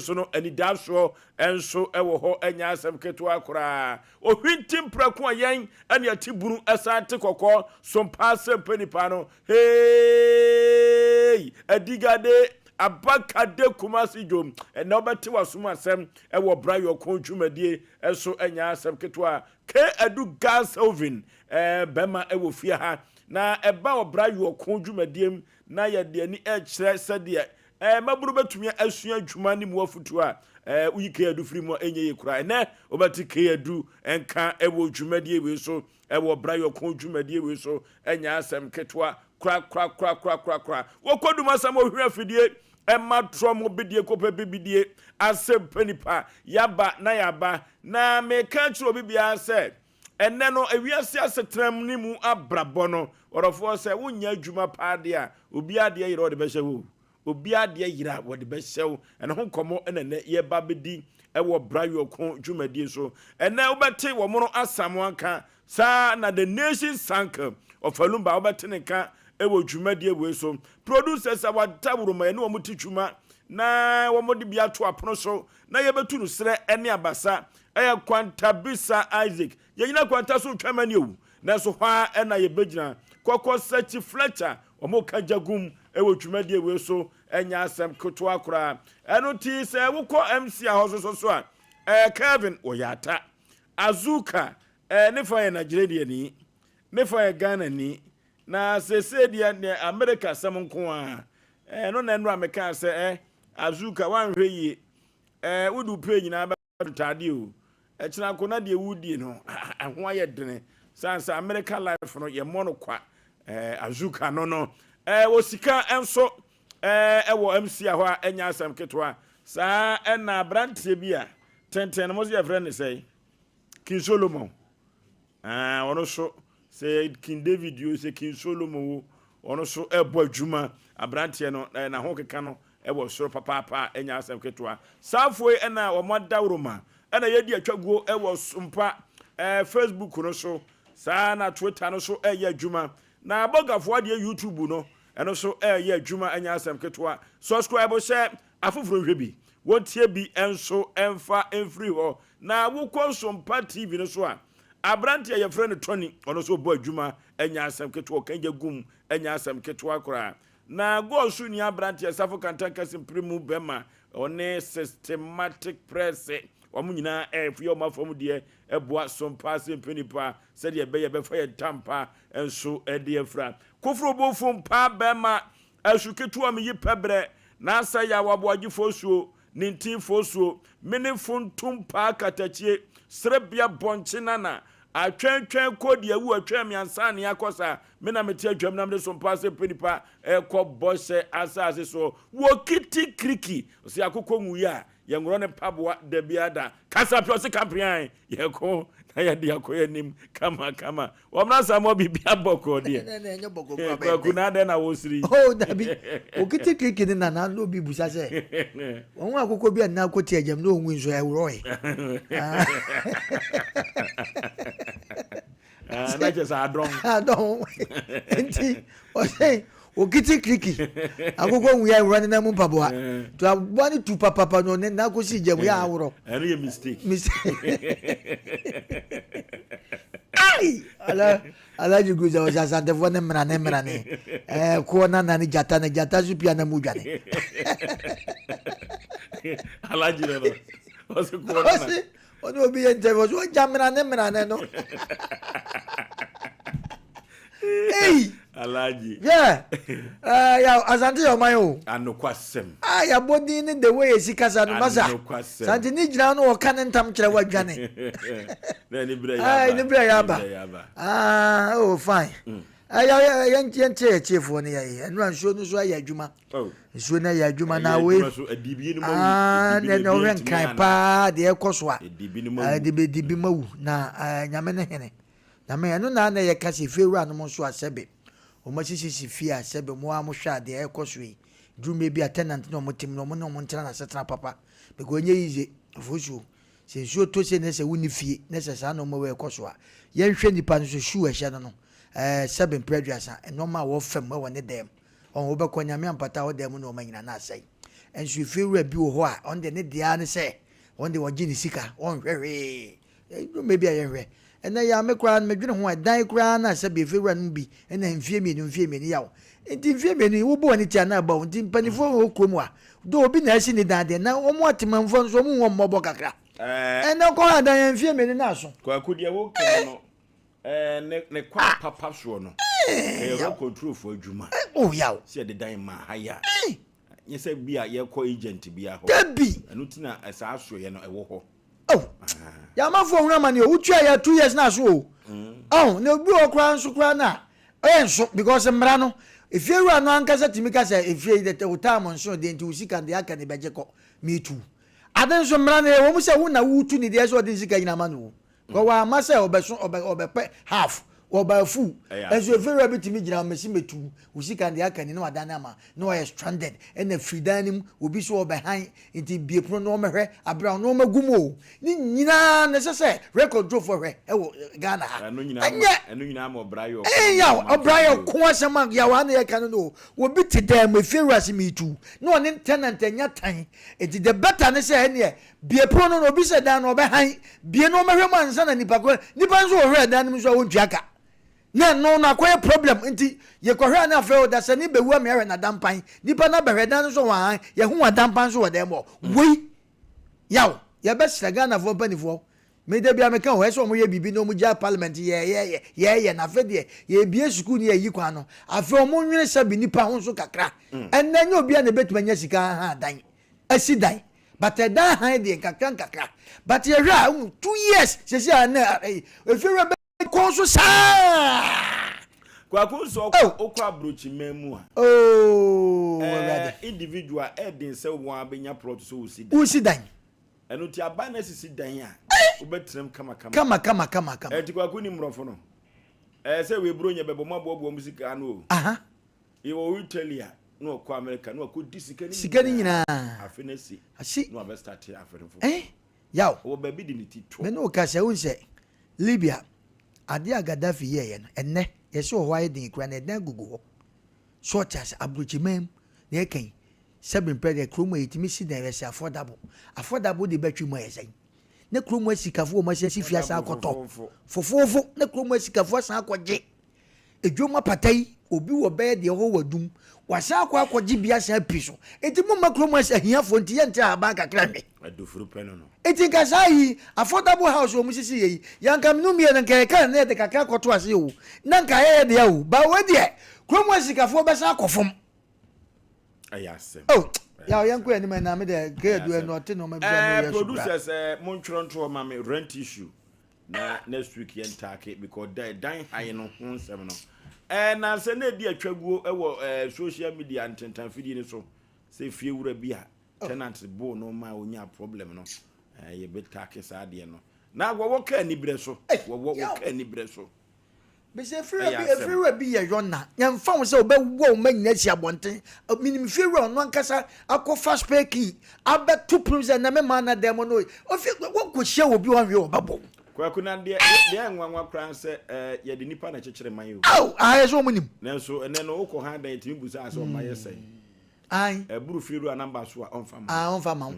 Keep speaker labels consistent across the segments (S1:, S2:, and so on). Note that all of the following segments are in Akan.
S1: so no ani daso enso ewo ho anya asem ketewa kora o hwintim prako ayen ane atiburu asante kokko Sompa Asem Mpe Nipa no hey adigade abakade kumasi jom na obete wasuma asem ewo brayo kon dwumadie enso anya asem ketewa ke adu gas oven bema ewo fie ha na eba obrayo kon dwumadiem na ye de ani kire sede maburu betumi asua adwuma ni mu afutu a uyike adu firi mu enye yekura ene obati ke adu enka ewo dwumadie we so ewo brayo kon dwumadie we so enya asem ketwa kra wokoduma asam ohwira fidie emma trom bidie kopa bibidie Asem Mpe Nipa yaba na meka chiro bibia se enne no ewiase asetram ni mu abrabo no orofo se wonya adwuma paade a obi ade yire ode behye wo obi ade yira wode behyew ene ho komo ene ye ba bedi ewo brayo kon dwumadie so ene obete wo mono asam anka sa na the nation sank of alumba obete nka ewo dwumadie we so producers awadaburo ma ene wo muti dwuma na wo modi bia to apono so na ye betu no sere ene abasa eya kwanta bisa Isaac ye nyina kwanta so twamani owu na so hwa ena ye begina kokko search Fletcher omo kajagum ewo dwumadie we so enya asem keto akora eno ti se wukọ MC a hoso so a Kevin Oyata Azuka ne fa ye Nigeria ni ne fa ye Ghana ni na se dia ne America sam nko a no na eno ameka se Azuka wanhwe yi wudu pe nyina ba tade o kina ko na de wudi no ho aye dene sansa America life no ye mono kwa Azuka no osika enso ewo MC a ho enya asem ketwa sa na brantie bia tenten mo ye friend say King Solomon ono so say King David you say King Solomon ono so ebo adwuma abrantie no na ho keka no ewo soro papa enya asem ketwa safoi na o modawroma na yedi atwaguo ewo Sompa Facebook no so sa na Twitter no so eye adwuma na abogafo de YouTube no eno so eye adwuma enya asem ketwa subscribe share afoforo hwebi wontie bi enso emfa enfri ho na wukọ Sompa TV no so a abrante ye friend Tony ono so bo adwuma enya asem ketwa kanje gum enya asem ketwa kora na go so ni abrante safo kantan kasim primu bema one systematic press omunyina efi o mafom de eboa Sompa Asem Mpe Nipa se de be ye be fa ye tampa enso ede afra kofro bo fom pa bema asuketu am yi pebre na asa Yaw Aboagye fosuo nintin fosuo menefon tumpa katachie srebia bonchina na atwentwen kodi awu atwam yansa ne yakosa me na meti adwam na me Sompa Asem Mpe Nipa ekobose asase so wo kiti kriki osi akokọ nwu ya ye ngoro ne paboa da biada kasa piosi kampian ye ko na ya dia ko yanim kama womna samo bibia boko de
S2: enye boko kwa
S1: ku na de na wo siri
S2: oh dabi o kiti kriki ni na no bi busa se won akokọ bi na akoti ajam no onwu nso ewro e
S1: na je sa adron
S2: enti Osei okiti kriki akoko nwu ya ewro na mu paboa to abani tu papa no ne na kosi jam ya awro
S1: any mistake
S2: ai ala jiguza o sasa de vone mrane ko na ni jata supia na mu dwane
S1: ala jire no osi ko na
S2: ono obi ente wo so jamrane no hey
S1: alaji
S2: yeah ya azanti yo mayo
S1: anokwasem
S2: ya body ni the way esikasa no masa santi ni jira no o kan ntam kire wadwane
S1: na ni bra
S2: yaba oh fine ya yente chefo ne ya enu anso no so ya adwuma so na ya adwuma na we ne no ren kan pa de ekoso a dibi mawu na nyame ne hene na me enu na ye kasi feru anu so asebe o ma sisi fi asebe mo amohwa de ekoso yi drume bi attendant no motim no mo ntira na setra papa be go nye yize fosu se so to se ne se wuni fie ne se sa no mo we ekoso a ye nhwe nipa no so shu ehye no sebe mpredwasa no ma wo fam wo ne dem on wo be ko nyame ampata wo dem no ma nyina na asai and so feel bi wo ho a on the ne dia ne say on the wagini sika on hwehwe maybe I and na ya me kra me dwene ho dan kra na se be fewura no bi na mfie mi yawo enti mfie mi wo bo ni tia na ba enti panifo ho krom a do obi na asi ni dan de na omo atemamfo nso omo ho mmobo kakra na ko adan mfie mi na so
S1: kwa kudie wo ke no ne kwa papa so no ro control for adwuma
S2: oh yawo
S1: se de dan ma haya nyese bia ye ko agent bia ho
S2: dabi
S1: anu tina asa aso ye no ewo ho
S2: oh ya ma fo huna mani o utua ya 2 years na so oh na obi okra nso kra na enso because mra no if you run no ankasa timika say if you the time nso de nti usika de aka ne beje ko me too aden so mra na wo mu se wo na wutu ni de so de sika nyina ma no ko wa ma say obepe half oba fu enso if you rabbit mi gina mesi metu usika de aka ni no adana ma no is stranded and the freedanim obi so obehan nti biepro no mehwe abra no magumo ni nyina ne se record draw for he wo Ghana ha
S1: anu nyina ma obrayo
S2: ya obrayo ko asema ya wa na ye kan no obi ti dem efiras metu no ne tenant anya tan eti the better ne se ne biepro no obi se dan no obehan bie no mehwe mansa na nipa nso ohwe dan nim so wontuaka na kwaye problem nti ye kohwe na afa da se ni bewu amere na dampan nipa na behwedan so wa ye hu wa dampan so wa dem we yaw ye be sraga na fo panifo me de bia me kan ho so mo ye bibi no mo ja parliament ye na fe de ye bie school ni yi kwa no afa mo nwene sabi nipa ho so kakra enna nya obi na betuma nya sika ha dan asi dan but dan ha de kakra but ye hwa 2 years se se na efi konso sa
S1: kwa kunso okwa brochi memu a individual edin se wo abenya plot so
S2: usi dan
S1: enu ti aba na sisi dan a obetrem kama
S2: kama
S1: kwa kuni mrofo no se we bro nya bebo mabo musika no
S2: aha
S1: iwo Italia no kwa America no ko disikani
S2: nyina
S1: afenesi no abe start afenfo
S2: yaw
S1: wo baby di ni tito
S2: me no ka se unse Libya ade Gaddafi ye no enne ye se ho aye din kura na dan gugu short as abrochimem na ekan seven pede kromo etimi si dan yesi affordable de betwi mo yesen na kromo asikafo mo se sifia sa akoto fofofo na kromo asikafo sa akogye edwoma patai obi wo be de ho wadum wasa akogye bia sa piso etimo makromo ahiafo nti ye nti aba kakra me
S1: adofuru peno no
S2: eti kasai affordable house o musisi yi yanka minu mie na keka na de kakra koto ase o na nka ye de o ba we de kromo asikafo be sa akofom
S1: ayasem
S2: oh ya yanko eni me na me de ke du eno te no me bia no
S1: producers montronto ma me rent issue na next week yen take because dan high no honsem no na se na di atwaguo social media antentan fidi ni so se fie wura bia tenant bo no ma onya problem no ye bit take sa de no na wo ka ni bre so wo ka ni bre so
S2: be se free bi ye yona nyam fa wo se obewo ma nyina si abonten minim free no ankasa akofa speki abetu prison na me ma na dem no ofi wo ko hye obi wan we obabo
S1: kwa kuna de nwanwa kran se ye de nipa na chekere man yo
S2: aye so munim
S1: na so ene no ko ha dan timi busa ase o maye sei
S2: ai
S1: buru firu anamba so a onfa
S2: ma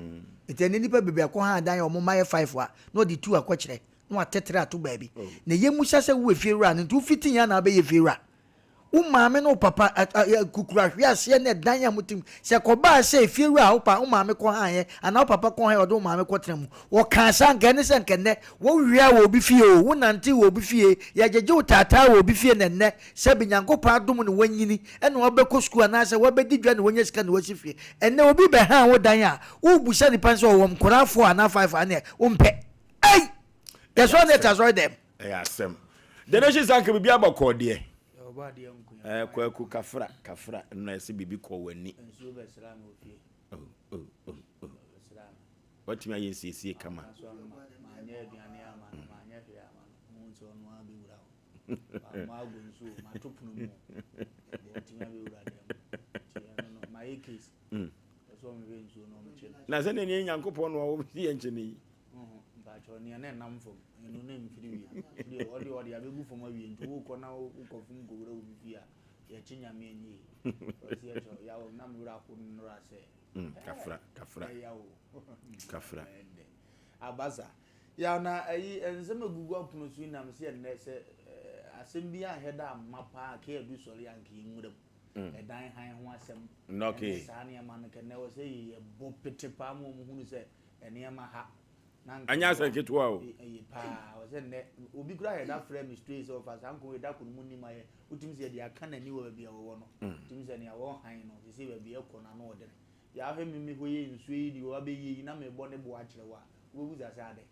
S2: etene nipa bebe ko ha dan o mo maye 5 a no di 2 akokere no atetere ato baabi na ye musa se wo firu an ntu fitin ya na be ye firu wo maame no papa kukura hwe ase na dan ya mutim se ko ba se firu a wo maame ko ha ye ana wo papa ko ha ye odo maame ko trem wo kan san gane sen kenne wo wia wo bi fie o wo nante wo bi fie ya jeje wo tata wo bi fie nenne se binyankopon adom ne wanyini ene wo be ko school na se wo be didwa ne wonya sika ne wo sifie enne obi be ha wo dan a wo busa ni panse wo mkorafo ana 5 ana wo mpe ai that's what that has right them
S1: Asem the nation sanke bibia bakọ de kwaku kafra no ese bibi ko wani
S3: enso be sra no fie
S1: what me yen siesie kama
S3: manya aduane ama manya hwe ama munso no abi wura ma agonso ma topunu mu enti abi wura dem no my case so me be nso no me chele
S1: na se ne nyankopon no wo ye nchene
S3: ba cho ne na namfo enu na mfiri wi odi abegu fo ma wi nti wo ko na wo ko fun go wura obi a ye chinya me nyi osi ye cho ya o na mura ko nura se
S1: kafra
S3: abaza ya na ayi enzema gugu apuno su na me se ne se asem bi aheda mapa ka edu sori anka nwuram edan han ho asem
S1: okay
S3: sa ne ma no ke ne wo se ye bo petepa mo mo hunu se ene ma ha
S1: anya se ketwa o
S3: pa wo se ne obi kura heda frame straight of as anko we da kunu munni ma ye utimi se dia kana ni wo bia wo no utimi se ne ya wo han no se se bia ko na no wo de ya hwe mimi ho ye nsu yi di wo abeyi na me bo ne bo a kire wa wo buza se ade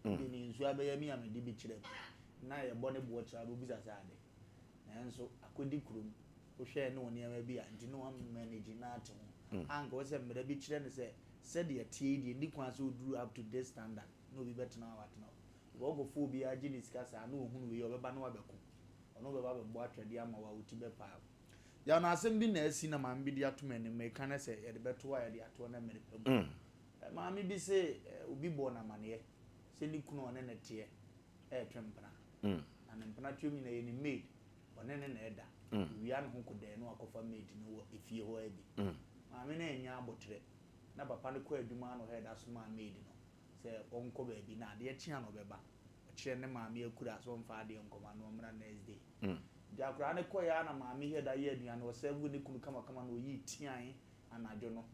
S3: ni nsu abeya mi amedi bi kire na ye bo ne bo kire wo buza se ade na nso akodi kurum wo hwe ne woni ama bi a ndi no manage na ate ho anka wo se mmere bi kire ne se said ye tie di ndi kwa so do up to this standard no bi better na what now wo go fo bi agi discuss na ohunu we obeba na wabeko ono beba be bo atwede ama wa uti be pa ya na asem bi na asi na mam bi di atoma ne me kan se ye de beto wa ye de ato na mere pam mam bi se obi bo na mane se ni kunu one ne tie twempra na ne mpana twemi na ye ni maid one ne na eda wi an ho kodɛ no akofa maid no wo efie ho abi mam na enya abotre na papa ne ko aduma no head asoma maid no se onko ba bi na de chia no beba kire ne maame akura so mfa de nkoma no mra next day de akura ne ko ya na maame head aye aduane wo se bu ne kunu kama kama no yi tian anajo no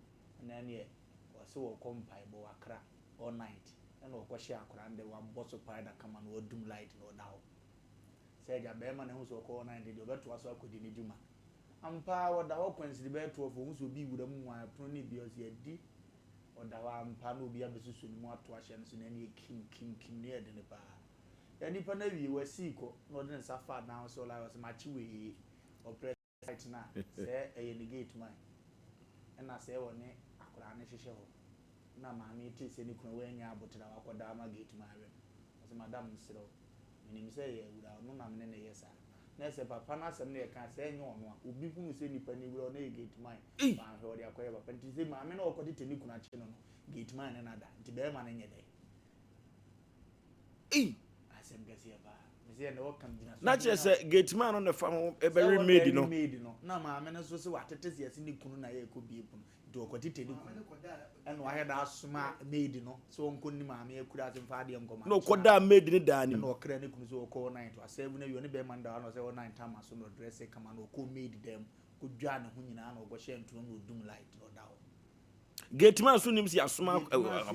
S3: na ne wo se wo kompai bo akra all night na wo ko hye akura nde wa boso pai da kama no odum light no dawo se ja be ma ne hu so ko all night de obeto aso akodi ne juma ampa wo da ho kwansi be to fo hu so bi wura mu wa pro ne bi o se adi odawa ampa no bia besusu ni mu ato ahye no so na ne kim ne ede ne pa ya nipa na wi wasi ko no de safa na so la was machi we operate na se e ne gate man na se woni akura ne hwehwe ho na maami ti se ni kuna we nya abotira wakoda ma gate man we so madam siro minim se ye wura no na me ne yesa na se papa na asem ne ka se enyo ono a obi hunu se nipa ni wura na gate man ba hwe odi akoye papa nti se maami na okodi teni kuna chi no gate man na da nti be ma ne nye de asem gasi ya ba me se na wakam dina
S1: na che se gate man on the farm e very made no
S3: na maami na so se watete se yesi ni kunu na ye ko bi epun nti okodi teni kunu eno ahe da asoma made no so onko ni maami akura asem fa de nkoma
S1: no koda made ni dani
S3: no okra ne kunu so okọ night asem na wi oni be man da no se o night time so no dress kama no okọ made dem ko dwa ne ho nyina na ogo hye ntu no odum light no dawo
S1: gate man so nim si asoma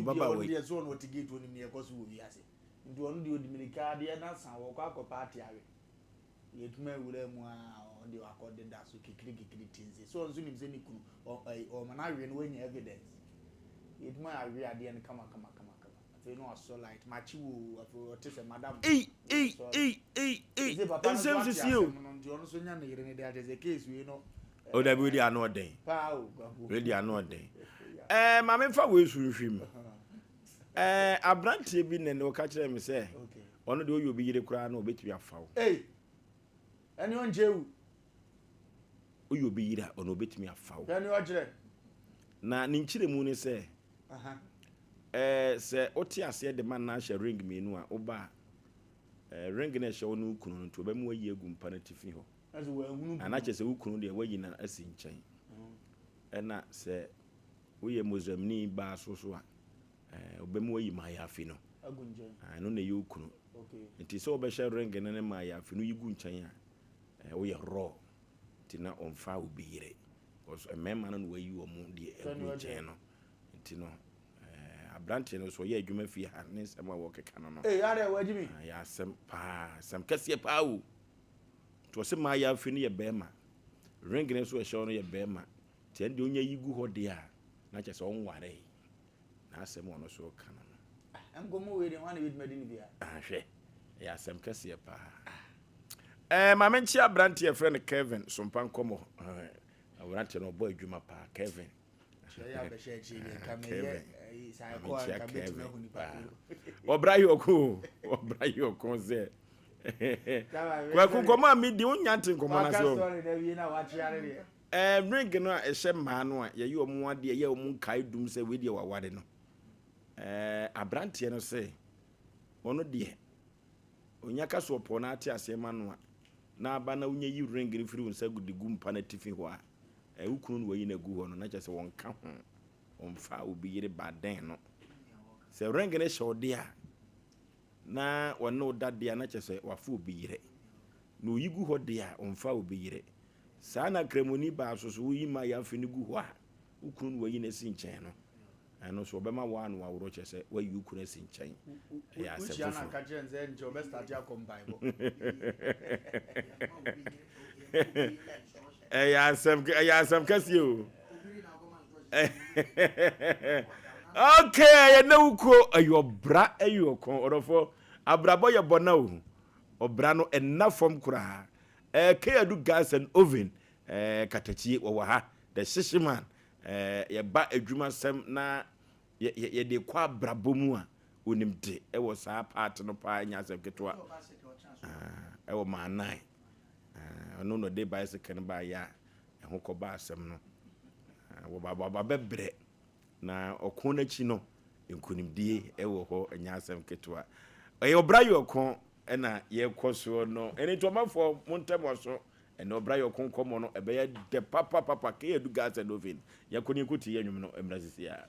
S1: baba we
S3: ye so no tigate oni ne ko so wo wi ase nti onu de odimirika de na san wo kwa ko party awe ye tuma wura mu a on de akode da so kikiri tinze so onzo nim se ni kunu o mana awe no wanya evidence ye tuma awe ade ne kama afi no so light machi wo afi o te se madam
S1: ensem sisio
S3: nti onu so nya ne yire ne de ate se case we no
S1: o da bi di anu oden
S3: pa o gabo
S1: we di anu oden ma me fa we sunhwim abrantie bi ne o ka kire me se ono de oyo bi yire kura na obetumi afawo
S3: eni on jewu
S1: oyo bi yire ono obetumi afawo
S3: eni o jire
S1: na ni nkire mu ne se se oti ase de man na hye ring menu a oba ring na hye onu kunu nto ba mu ayi egu mpa na tifi ho
S3: azu wa hunu
S1: ana che se ukunu de wayi na asi nchen na se woye mozamni ba so a oba mu ayi ma ya afi no
S3: agunje
S1: no na yukunu
S3: okay
S1: nti se oba hye ring na ma ya afi no yigu nchen a woye raw nti na onfa obiyire because emema no wayi wo mu de egu nchen no nti no abrantie no so ye adwuma fi ha ne nsema wo keka no no
S3: yare wajimi
S1: ya asem pa asem kase pa o to se ma ya fi no ye bema ring ne so e show no ye bema ti ende onya yigu ho de a na che se on ware na asem ono so ka no
S3: angomo we de wan we medini bia
S1: hwe ya asem kase pa ma menchi abrantie friend Kevin Sompa nkomo abrantie no boy adwuma pa Kevin
S3: ya be share chi be kameye sai ko an kabetime hu ni pa
S1: obrayi oko ze kwa kukoma mi di unyante nkoma na so
S3: sorry na wi na wa chiare de
S1: ring no a ehye ma no a ye yi omu ade ye omu kai dum se we de wawade no abrantie no se ono de onyaka so opo na ate ase ma no a na aba na unye yi ring ni firi unsa gudi gumpa na tifi ho a ukunu no yi na gu ho no na kyese won ka ho onfa obi yire baden no se ring ne shode a na wonno dade a na kyese wafa obi yire no yi gu ho de a onfa obi yire saa na kremoni ba so yi ma ya fini gu ho a ukunu no yi na si nchen no ano so obema wa no aworo kyese wa yi ukunu si nchen ya se
S3: na ka je nze nje o be start ya come bible
S1: ya sem kasi o okay ya na uko ayobra ayokon orofo abrabo ye bona o obra no enna fom kura ke adu gas and oven katachi wo ha the shishiman ye ba adwuma sem na ye de kwa brabo mu a onimde e wo saa part no pa nya sem ketwa e wo ma nine no de bicycle ba ya ho ko ba asem no wo baba bebre na okon na chi no enkunimdie e wo ho nya asem ketwa e obra yo kon e na ye koso no eni to mafo montemo so e na obra yo kon komo no e be ye de papa ke edu gas and oven ye koni kuti ye nwum no emrazisi ya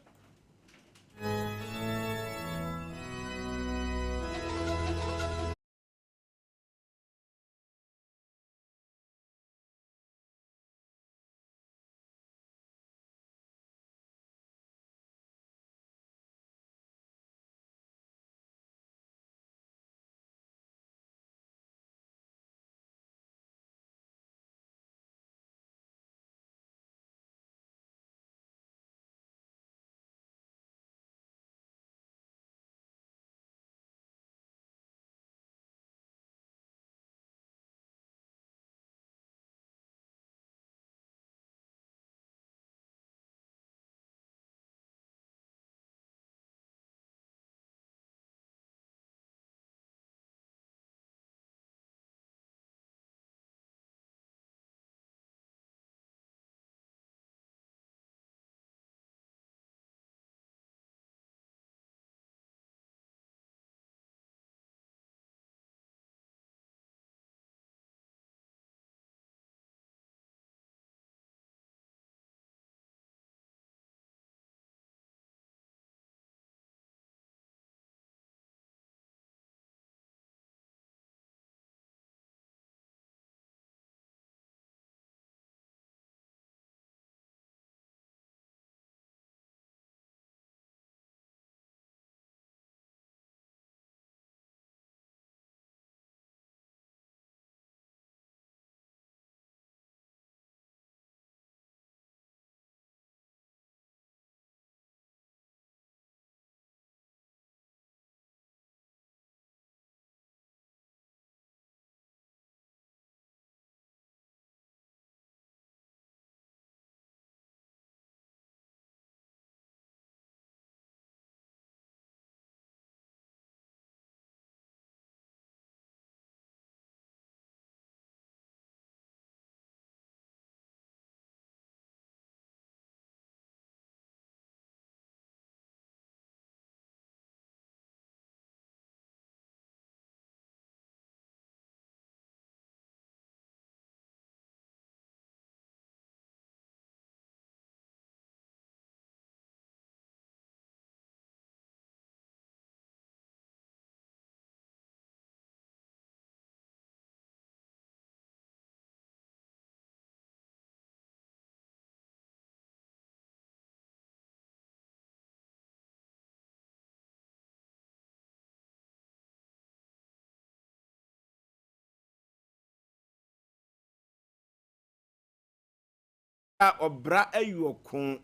S1: obra ayokon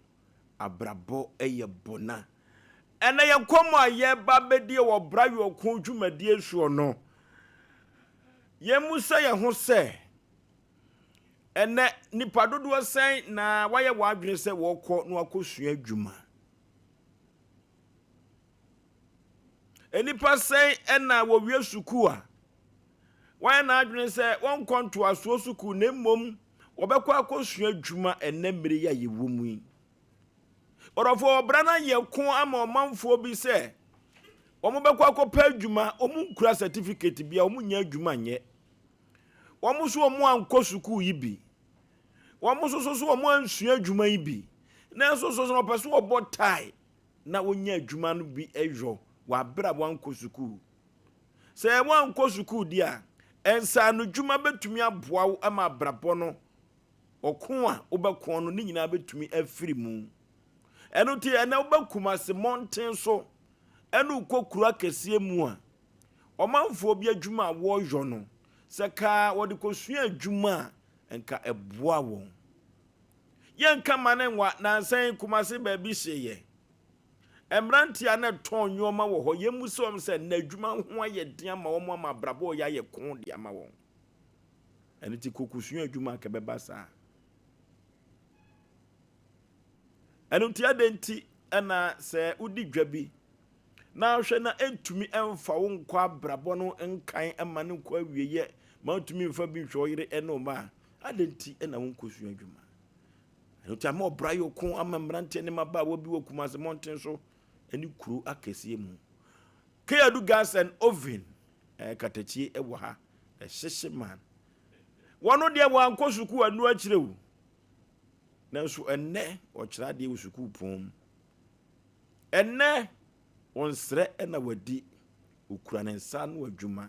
S1: abrabo eyebona ena ye komo aye ba bedie wo bra yokon dwumadie suo no ye musa ye ho se ene nipa dodo sen na waye wadwene se wo kɔ no akosua adwuma enipa sen ena wo wie suku a waye na adwene se won konto aso suku na mmom wobekɔ akosua adwuma ene mmere ya ye wo mu orofo obra na ye ko ama omanfo bi se omo bekɔ akɔpa adwuma omu nkura certificate bia omu nya adwuma nye wɔn so wɔn ankɔ sukuu yi bi wɔn so wɔn ansua adwuma yi bi na nso so wɔpɛ so wɔbɔ tie na wɔnya adwuma no bi ɛyɔ wɔabere a wɔankɔ sukuu sɛ wɔankɔ sukuu di a ɛnsa no dwuma betumi aboa wo ama abrabɔ no ɔko a wobɛko no ne nyinaa betumi afiri mu ɛno ti ɛna wobɛkuma se mɔnten so ɛno kokura kɛseɛ mu a ɔmanfoɔ bi adwuma a wɔyɔ no sɛ ka wɔde kɔsua adwuma a nka ɛboa wɔn yɛnka ma ne nwa nansan kumase baabi hyeyɛ Emrantia na ton nyoma wɔ hɔ yɛmu sɛ ɔm sɛ na adwuma ho ayɛ den ama wɔn ama brabo yɛ ayɛ kon de ama wɔn ɛno ti kokusua adwuma ka bɛba saa ɛno ti adenti ɛna sɛ udi dwa bi na hwɛ na entumi ɛmfa wo nkɔ abrabo no nkan ɛma ne nkɔ awieyɛ ma ntumi mfa bi hwɛ ɔyere ɛno ma adenti ɛna wo nkosua adwuma ɛno ti ama ɔbra yɛ kon ama mrantia ne maba wo bi wɔ kumase mountain so ani kuro akɛseɛ mu kayadu gas and oven katachie ɛwɔ ha ɛhyehye man wɔno deɛ wɔankɔ sukuu anu akyerɛ wo nanso ɛnnɛ ɔkyerɛ deɛ wɔ sukuu pom ɛnnɛ ɔnsrɛ ɛna wadi okura ne nsa no adwuma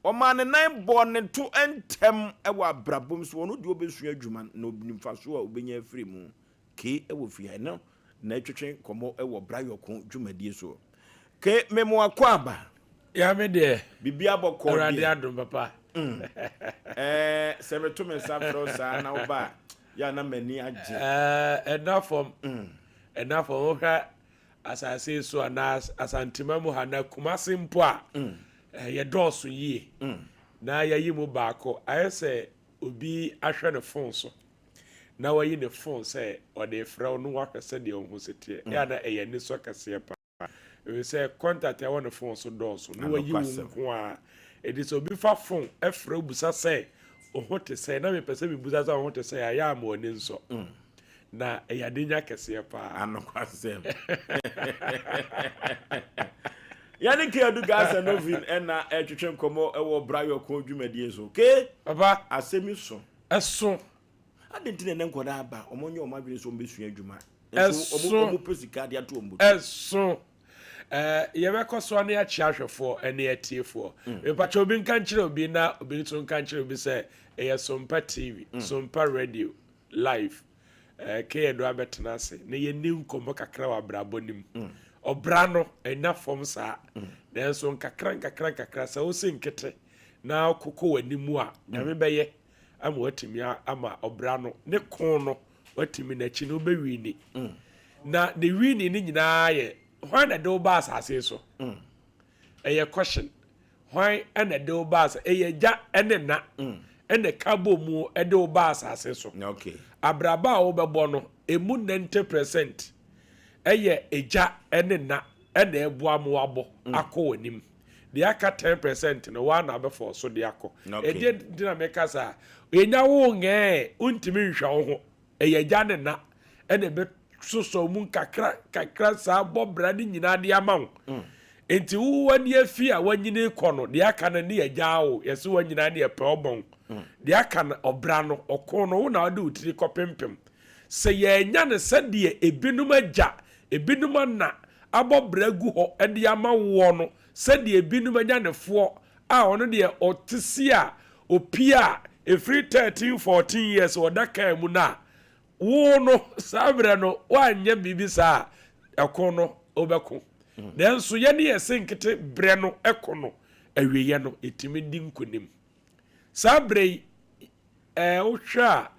S1: ɔma ne nan bɔ ne to ɛntɛm ɛwɔ abrabom so wɔno deɛ obɛsua adwuma na obinimfa so a obɛnya afiri mu ke ɛwɔ fie no na twetwe komo ɛwɔ brayɔko dwumadie so ke memo akwaba
S4: ya me de
S1: bibia bɔkɔ
S4: awrade adom papa
S1: sɛ meto me nsa frɛ saa na wo ba ya na mani agye
S4: enough hwa asase so ana asantima mu hana kumase mpo a ye dɔɔso yie na yayi mu baako ayese obi ahwɛ ne phone so na wayi ne phone say or the frau no waka said the on setie ya na eye ni so kase pa we say contact ya on phone so do so no wayi wo a e dis obi fa phone e frau busa say o hote say na me pese me busa say o hote say ya ma oni nso na e ya denya kase pa
S1: anokwasem yani ke adu gas and oven na e twetwe nkomo e wo brayo ko dwumadie so ke
S4: papa
S1: asemi so
S4: eso
S1: adentine ne nkoda aba omonye o mabire so mbesua adwuma
S4: obo
S1: pesika de ato ombu
S4: eso ye be so na ya chiahwefo ene etiefo me pacha obi nka nkyere obi na obi so nka nkyere obi se eye Sompa TV Sompa radio live ke edo abetena ase na ye ni nkomo kakra wa brabonim obra no ena fom saa na so nkakra sa o se nkete na kokko wanimu a na me beye ama watimi ama obra no ne kon no watimi na chi no bewini na the wini ni nyina ye hwan na do ba asase so eye question hwan na do ba asase eye ja ene na ene kabo mu e do ba asase so
S1: okay
S4: abraba a wo bebo no emu 90% eye eja ene na ene ebu amu abo akọ the aka 10% no one na be for so de akọ e dina meka sa enya wo nge untimi hwa wo ho eye ja ne na ene be soso mu kakra sa bobra ni nyina de ama wo enti wo wani afi a wanyine kọ no de aka na ne eja wo yesi wanyina de epe obon de aka na obra no okọ no wo na de utiri kopempem se ye nya ne se de ebinum aja ebinum na abobra gu ho e de ama wo no se de ebinum anya ne fo a ono de otisi a opia every 13-14 years odaka mu na wo no sabre no wanya bibi sa ekon no obeko nanso ye ne yesenkete bre no ekon no awieye no etimi di nkonim sabre ohwa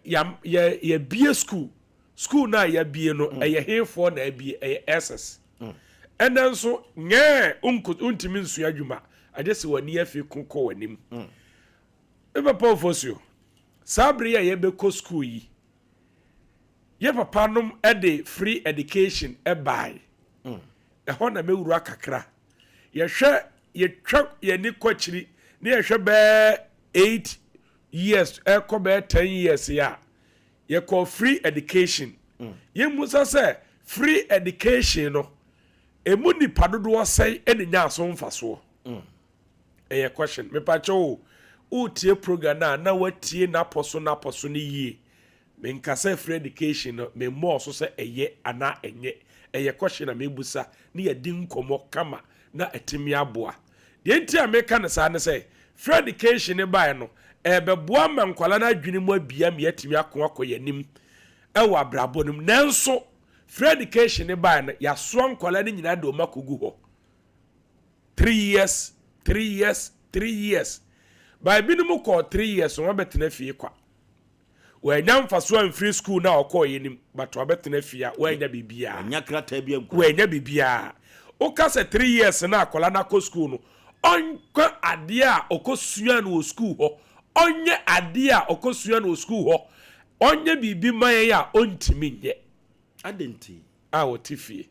S4: ya bie school na ya bie no eye hefo na bie eye SS enanso nge untimi nsu adwuma adese wani afi kokko wanim Papa Oforisuo sabre ya beko school yi ye papa nom de free education e buy ho na mewuru akakra ye hwe ye twa ye ni kwachiri ne ye hwe be 8 years ko be 10 years ya ye call free education ye musa say free education no emu ni padodo osai enya aso mfaso a question me pacho o tie program na watie na poso ni yie me nkasa free education no me more so say eye ana enye eye question na me busa ne ye di nkomo kama na etimi aboa de nti a me ka ne sa ne say free education ne bae no beboa ma nkwala na adwene mu abia me yatimi akoyanim ewa abrabonum nanso free education ne bae no ya so nkwala ne nyina do makogu ho 3 years by minimum call 3 years so wabetena fie kwa wanya mfaso an free school na okoyenim but wabetena fie wanya bibia
S1: anya krata bia
S4: wanya bibia o ka se 3 years na akola na ko school no onka ade a okosua no school ho onye ade a okosua no school ho onye bibi man ya ontimi nye
S1: adenti
S4: a wotifie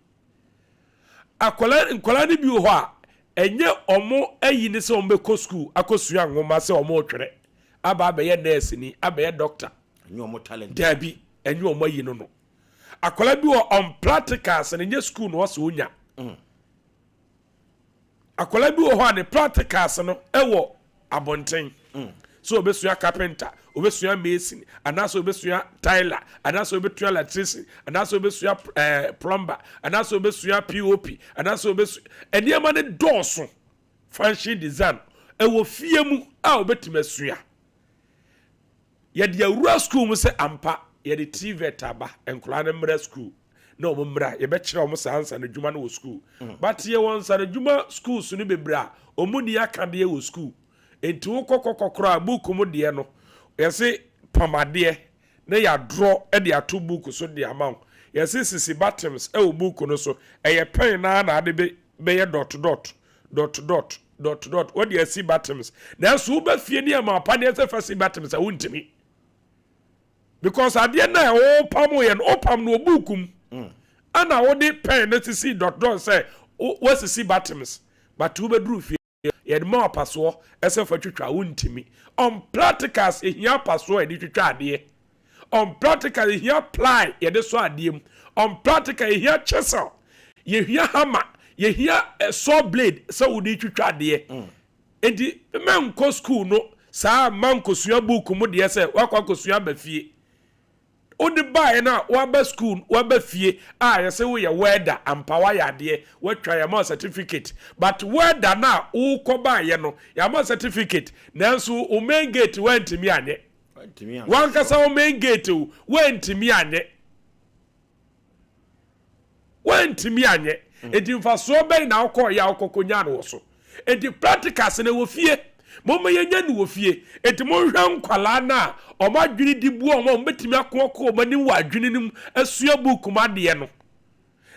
S4: akola ni bi ho a enye omo ayi ni se ombe ko school akosua nwoma se omo twere aba abaye nurse ni abaye doctor
S1: enye omo talent
S4: dabi enye omo ayi no akola bi on practicals na nye school no so onya akola bi ho ne practicals no ewo abonten so obesua carpenter obesua mason anaso obesua tiler anaso obesua electrician anaso obesua plumber anaso obesua pop anaso obesua eniema ne doso fashion design ewo fiemu a obetimesua ye de awura school mu se ampa ye de tv taba enkola ne mra school na omumra ye be kire omo sansa na djuma no school but ye won sa na djuma school su ne bebra omuni akade ye wo school enti wo kokokokora buku mu de no yesi pamade na ya draw e de ato buku so de amount yesi sisi bottoms e wo buku no so eye pen na ade be ye dot what do you see bottoms na so ba fie ne ma pa ne se fasi bottoms a wuntimi because ade na wo pam ye no opam no bukum ana wo de pen na sisi dot say wo sisi bottoms but wo be dru fie yed ma paso ese fa twetwa wuntimi on practicals ehia paso e di twetwa ade on practical ehia apply ye de so ade mu on practical ehia chisel ye hia hammer ye hia saw blade so wo di twetwa ade enti menko school no saa manko sua book mu de se wakwa sua ba fie odi bae na waba school waba fie yese wo ye welder ampawa ya de watwa ya ma certificate but welder na wo ko bae no ya ma certificate nanso o main gate wantimi anye wankasa o main gate wantimi anye edi mfaso bae na akọ ya akokonya no so edi practicals na wo fie mama yenya ni wo fie enti mo hwa nkwala na o ma dwini dibu o ma betimi akoko o mani wa dwini nim asua buku ma de no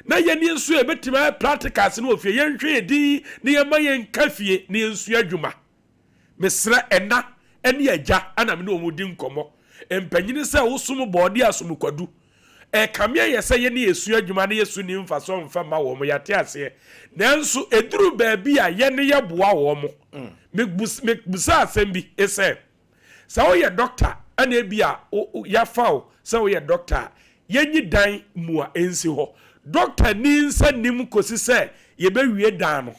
S4: na ye ni nso e betimi practicals na wo fie ye nhwe edi ne ye ma ye nka fie ne nsua adwuma mesra ena ene agya ana me no mu di nkomo empanyini se wo sum body asum kwadu kamia yese ye ne yesu adwuma ne yesu ni mfaso mfa ma wo mo yate ase nanso eduru baabi a ye ne ye boa wo mo megbusa asem bi ese sa wo ye doctor ana ebia ya fawo sa wo ye doctor yenyi dan mu a ensi ho doctor ni nsa nim kosi se ye be wie dan no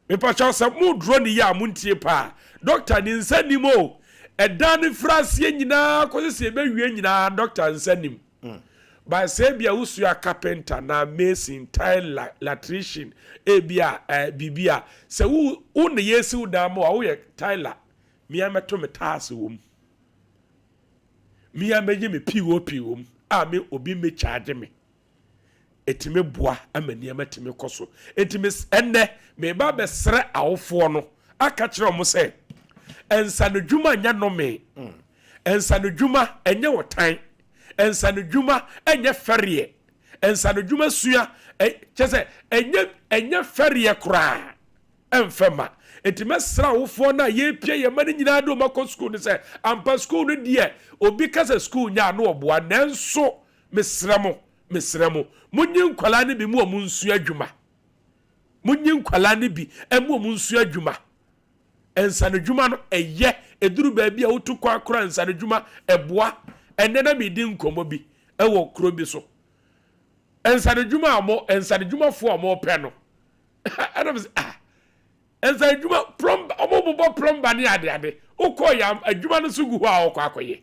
S4: me pa cha sa mu dro ni ya mu ntie pa doctor ni nsa nim o edan frase nyina kosi se be wie nyina doctor nsa nim ba se bia usua carpenter na mason tile electrician ebia bibia se wo ne yesi wo da mo wo ye tile mia meto metase wom mia meje me pop wom a me obi me charge me etime boa amani amatime koso etime enne me ba be sre awofo no aka kire mo se ensanodwuma nya no me ensanodwuma enye wotan ensanodwuma enye ferie ensanodwuma sua chese enye ferie kra emfema etime sra wofo na ye pie ye mani nyina do makọ school ni se ampa school no die obi kasa school nya no oboa nanso mesramo munyi nkwala ne bi mu omu nsu adwuma munyi nkwala ne bi emu omu nsu adwuma ensanodwuma no eye eduru baabi a wotu kwa kora ensanodwuma eboa enena mi di nkomo bi ewo kro bi so ensanodwuma amo ensanodwuma fo amo pe no adam ensa adwuma plumber omobobo plumber ne ade ukoya adwuma no so gu ho a akoye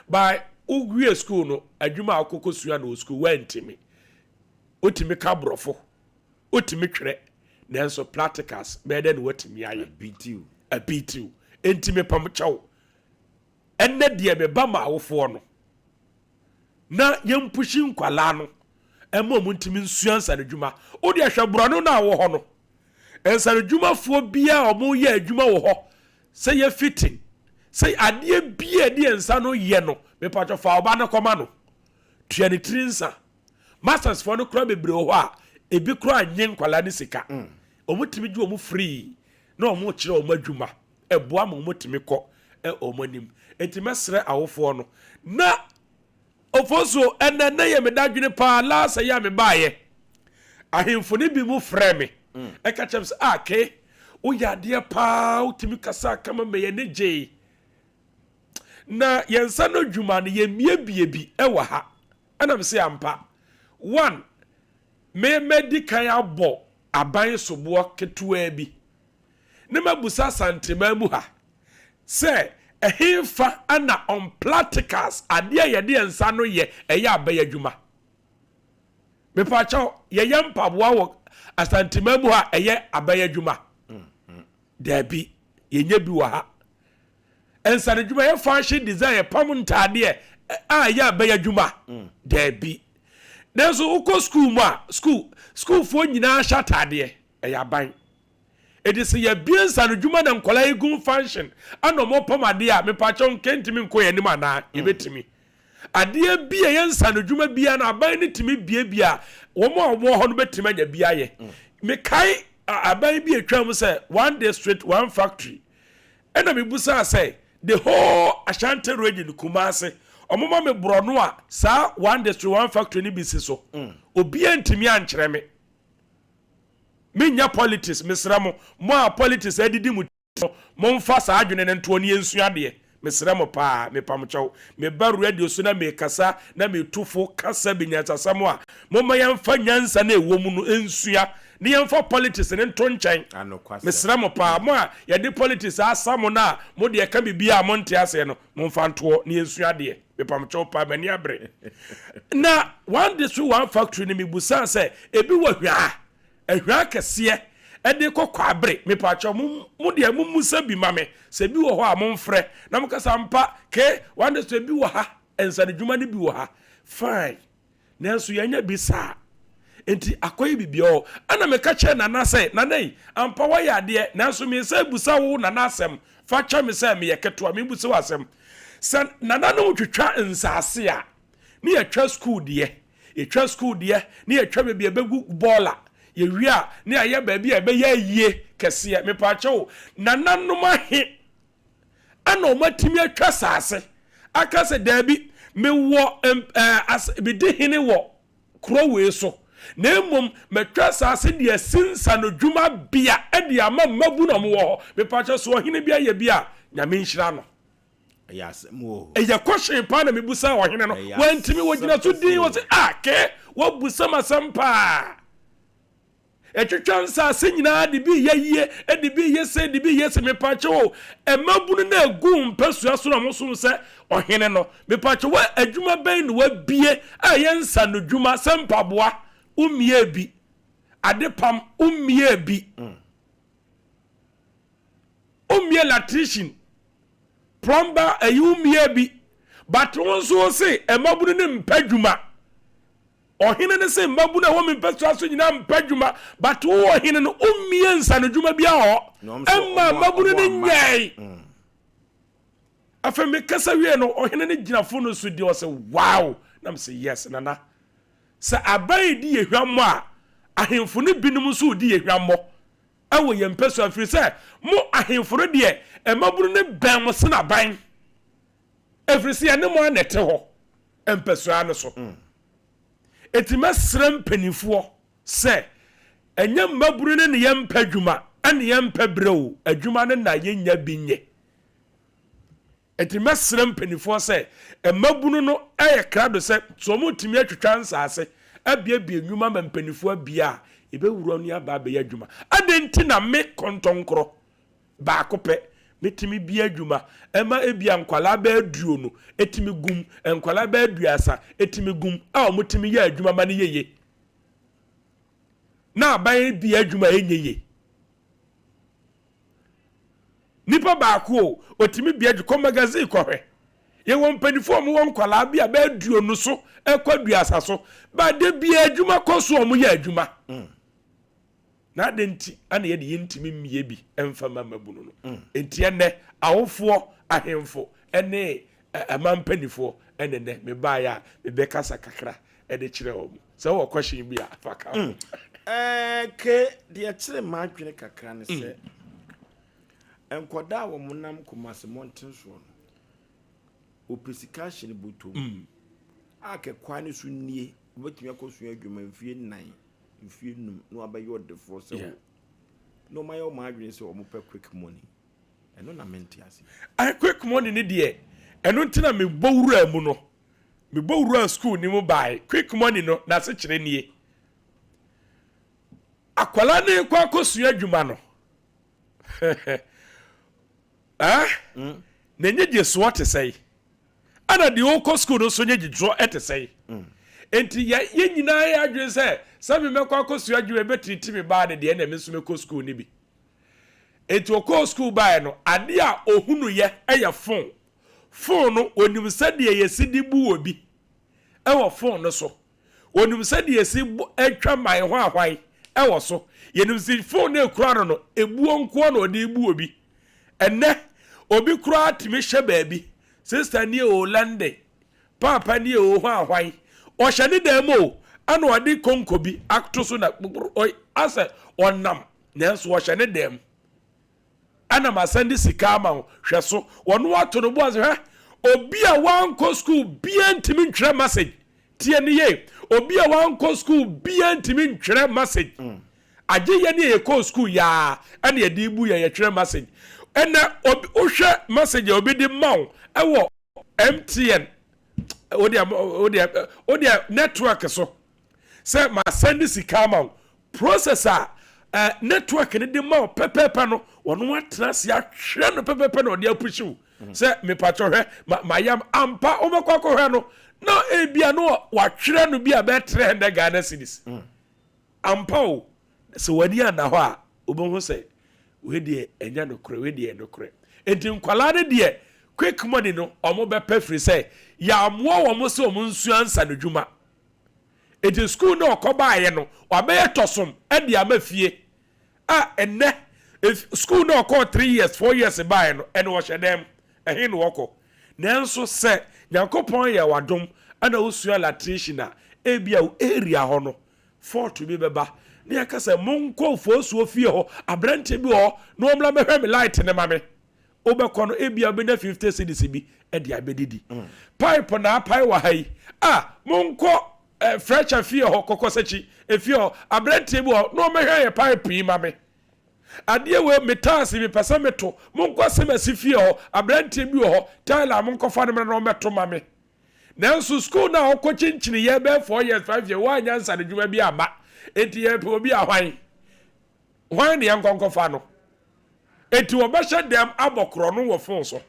S4: by ugwie school no adwuma akokosua no school wentimi otimi kabrofo otimi twere nanso practicals better than what me aye a BTU entimi pamchaw enne de be ba ma awofo no na yempushi nkwala no emo muntimi nsuansa adwuma odi ahwebro no na wo ho no ensa adwuma fo bia omo ye adwuma wo ho say ye fitting say ade bia de ensa no ye no me pacho fa oba no koma no tuani trinsa masters for no kra bebre ho a ebi kra anye nkwala ne sika omutimi ju omu free na omu kire omu adwuma eboa mo mutimi kɔ omanim etimesre awofo no na ofoso enene ye medadwene pa la sa ya me baaye ahemfo ne bi mu frɛ me eka chem se ake o yade pa utimi kasa kama me ye ne je na yensa no dwuma no ye mie bi ɛwɔ ha ana me se ampa one me medical abo aban sobo ketua bi ne mabusa santema mu ha se ehimfa ana on practicals ade yede ensa no ye eya abaya dwuma me pa chaw ye yampa boa wo asantema mu ha eye abaya dwuma dabi ye nya bi wa ha ensa no dwuma ye fashion design pam ntade a ya abaya dwuma dabi nanso uko school mu a school fo nyina shatade eya ban edise ya biensa no dwuma na nkola egun function ano mo pomade a me pacho nkentimi nkoye nim ana yebetimi ade bia yensa no dwuma bia na aban ne timi bia wo mo ho no betimi anya bia ye me kai aban bia twam say one district one factory ena me busa say the whole Ashanti region Kumasi omoma me brono a sa one district one factory ni bisi so obi antimi ankyere me minya politics misramo mo politics edidi mu mo mfa sa adwene ne nto ne ensuade misramo pa me pamchaw me ba radio so na me kasa na me tufo kasa binyasasamo a mo ma yamfa nyansa na ewo mu no ensua ne yamfa politics ne nto nkyɛn misramo pa mo a ye de politics asamo na mo de ka bibia mo nte ase no mo mfa nto ne ensuade me pamchaw pa mani abre na one district one factory ne me busa say ebi wo hwa ehwa kese ede kokwa abre me pacho mu de musa bi mame se bi wo ho a momfrɛ na mkasa mpa ke wande so bi wo ha ensa ne dwuma ne bi wo ha fine nanso yanya bi sa enti akoyi bibio ana me ka che nana se nanai ampa wa ya de nanso me se busa wo nana asem fa cha me se me yeketo me busa wo asem san nana no twetwa nsase a ne yetwa school de ne yetwa be begu baller ye wia ne aye ba bia be ya yie kese me pa chewo nananom ahe ana o matimi atwa sase aka se dabi me wo be de hene wo krowe so na emom metwa sase de asinsa no dwuma bia e de ama mabu no mo wo me pa che so hene bia ye bia nyame nhira no yasemo eya kwhye pa na me busa wo hene no wantimi wo gina so din wo se ake wo busa masampa etwetwansa senyina de bi yeye de bi yese de bi yese me pache wo emabunu na egu mpasua so na mo so se ohene no me pache wo adwuma ben no wabie ayensa no dwuma sempaboa umie bi adepam umie bi umie electrician plumber umie bi but won so se emabunu ne mpadwuma ohine ne se mbabu na wo mpeso so nyina mpadwuma but wo ohine no ummie nsa no dwuma bia ho emma mbabu ne nyai afemi kasa wie no ohine ne ginafo no so di o se wow nam se yes nana se abai di ehwammo a ahemfo ne binum so di ehwammo awo ye mpeso afiri se mo ahemfo no de mbabu ne ben mo se na ban afiri se ne mo anete ho mpeso ano so etima srem penifo se enya maburu ne yempa dwuma ane yempa brew adwuma ne na yenya binye etima srem penifo se emabunu no eye krado se so mo timi atwetwa nsase abia bia nwuma ma mpenifo abia ebe wuro ni aba be adwuma adenti na me kontonkro ba kope metimi bi adwuma ema ebia nkwala ba aduo no etimi gum nkwala ba aduasa etimi gum a omutimi ya adwuma ma ne yeye na ba bi adwuma enyeye nipa ba ko otimi bi adwuma magazine kohwe ye won panifo mo won kwala bia ba aduo no so ekwaduasa so ba de bi adwuma koso omo ya adwuma na denti ana ye de yintimi mie bi emfa mamabunu no enti ene awofo ahemfo ene amampanifo ene ne me ba ya me be kasa kakra e de kire omo se wo question bi afaka
S1: ke de kire ma adwene kakra ne se enkoda wo munam komase monten so no opesika hye butom ake kwani so nie obetumi akoso adwuma mfie 9 mfie num no abayo defo se no mayo ma adwene se o mo pe quick money eno na menti ase
S4: quick money ni de eno ntina me bowura mu no me bowura school ni mu bai quick money no na se kire nie akwala ne kwa akoso adwuma no na nyeje so what say ana de o school no so nyeje dro etesei enti ye nyina ya adwen se sabi mekwa akoso adwen betriti me ba de na me so mekọ school ni bi enti o school ba no ade a ohunu ye eye phone no onim sade ye sidi bu obi ewo phone no so onim sade ye si atwa man ho ahwan ewo so yenim si phone na ekura no ebuo nko na ode bu obi enne obi kura atimi hye baabi sister ni o lande papa ni o ho ahwan o hye ne demo ana ode konko bi acto so na ase onam nanso o hye ne dem ana masandi sika ma hwe so wono ato no boaz hwe obi a wanko school bia ntimi ntwere message tie ne ye obi a wanko school bia ntimi ntwere message aje ye ne ye ko school ya ana ye di bu ye twere message ena obi ohwe message obi di maw ewo MTN odia network so say ma send sika ma processor network ni di maw pepepe no wono atrase ahwe no pepepe no odia pushu say me patcho hwe mayam ampa omekwa ko hwe no na ebia no wa twere no bia be 300 Ghana cedis ampa o so wani ana ho a obo say we de enya no kure we de no kure enti nkwala de de quick money no omo be pefri say ya amwo wo mo se omo nsu ansa no dwuma enti school no okoba ye no obaye tosom e de amafie enne school no okọ 3 years 4 years by no ene wo hyedem ehin no woko nanso se yakopon ye wadom ana osua latrician a ebia area ho no fort bi beba ne akasa monko fosuo fie ho abrante bi ho no omla behwe me light ne mame obekọ no ebia be na 50 cedis bi e dia bedidi pipe na pai wa hai monko fresh fie ho kokosachi efie ho abrante bi ho no mehwe ye pipe yi mame ade we metasi bi pesa meto monko semasi fie ho abrante bi ho tile monko fa ne no meto mame nanso school na okochinchini ye be 4 years 5 years wa nyansa ne dwuma bi aba eti ye pe obi ahwan ne yankonko fa no eti obehye dem abokro no wo fon so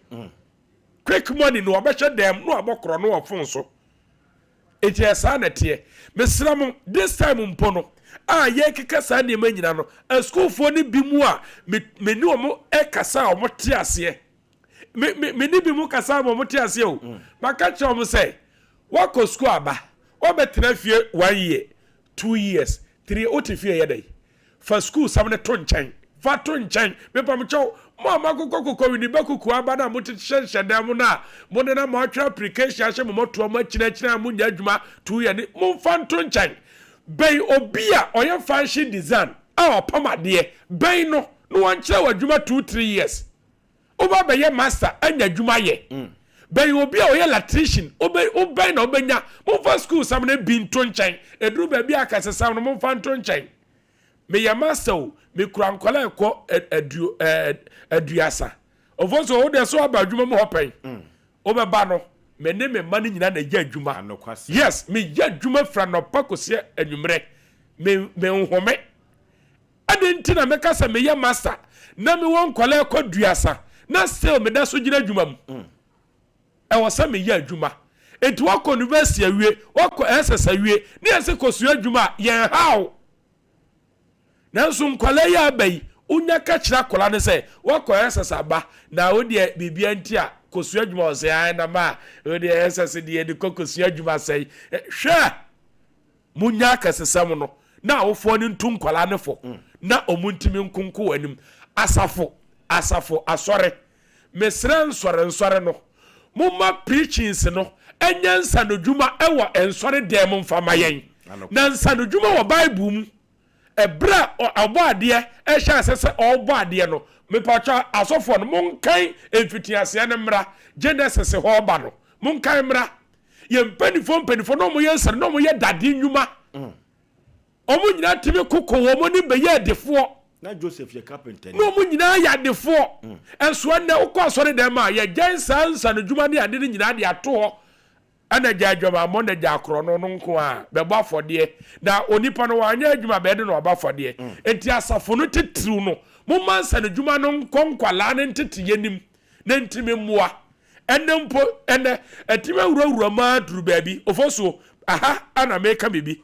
S4: quick money no obehye dem no abokro no wo fon so eti esa na tie mesram this time mpo no ye keka sa ne manyina no school fo ni bi mu a me ni omo ekasa omo te ase me ni bi mu kasa omo te ase o maka che omo say wako school aba obetena fie 1 year 2 years 3 otifie yedai fa school samne tonchan fa tonchan me pamcho mo makokoko wini bekuku aba na mutihye dem na mo ne na mo atwa application ahye mo to mo kina mo nya adwuma 2 year ni mo fa tonchan bei obia oye fashion design opamade bei no wan kire wadwuma 2-3 years oba be ye master anya adwuma ye ben obi a oye latrician obey na obenya mo fa school sam na bi ntonchan eduru ba bi akase sam no mo fa ntonchan me ya master me kura nkola ekọ aduasa ofoso o de so abadwuma mo hopen obeba no me ne me mani nyina na gya adwuma yes me gya adwuma fra no pakosie anwumre me nhome adenti na meka se me ye master na me won kwala kwaduasa na still me da so gina adwuma mu e wo se me ye adwuma enti wako university awie wako SS awie ne yese kosu adwuma ye hawo nanso nkwala ya abai unya ka kira kola ne se wako SS aba na wo de bibia nti a kosu adwuma o se ai na ma wo de SS de kosu adwuma sei hwe munya kasesam no na awofo ni ntu nkwala ne fo na omuntimi nkunku anim asafo asore mesran nsore no mumma preachings no enyansa no dwuma ewo ensore dem mfama yen na nsa no dwuma wo bible mu ebra aboade ehya asese oboade no mepacha asofo no monkan emfitiase ne mra Genesis ho ba no monkan mra ye mpanifo no mo yensere no mo ye dade nwuma omo nyina timi kokko wo mo ni beye defo
S1: na Joseph ye carpenter
S4: no mo nyina ya defo enso na ukosore dem a ye gensa nsa no dwuma ne ade nyina de ato ho ana jadwama mo na jakro no nko a bebo afode na onipa no wanya adwuma be de no obafode enti asafo no titiriw no mo mansa no dwuma no nkonkwala ne ntete nim na ntimi mmoa enempo ene etime wurawura ma duru baabi ofoso aha ana meka bibi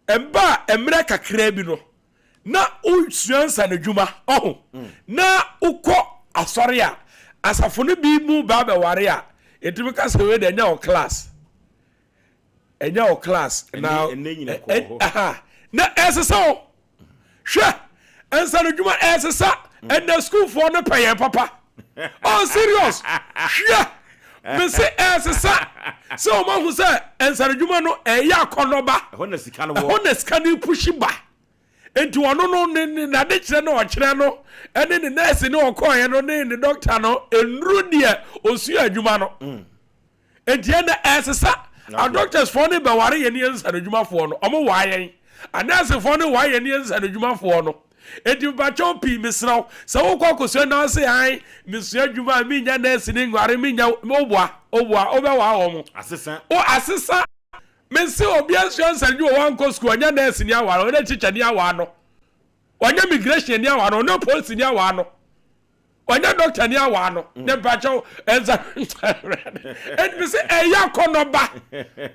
S4: emba emre kakra bi no na usuansa na dwuma na ukọ asori a asafo no bi mu ba be ware a etimi ka se we de nya o class na aha na esesa o hwe ensa na dwuma esesa and school for no pay papa oh serious hwe me say esesa so ma hu say ensa na dwuma no eya konoba
S1: hona sika no
S4: pushi ba enti wono no na de kire no okire no ene ne nurse ne okoye no ne doctor no enru de osu adwuma no enti ene esesa a doctors for ne be ware ye ne ensa na dwuma fo no omo wa yen a nurse for ne wa ye ne ensa na dwuma fo no enti ba chopi misraw sa wo kokoso na se ai misu adwuma mi nya nurse ne ngware mi nya obwa obe wa wo mo asesa mense obi assurance nju wan ko school anya nurse ni awaro na teacher ni awano onya migration ni awano no police ni awano onya doctor ni awano ne bacho enza and me say eya konoba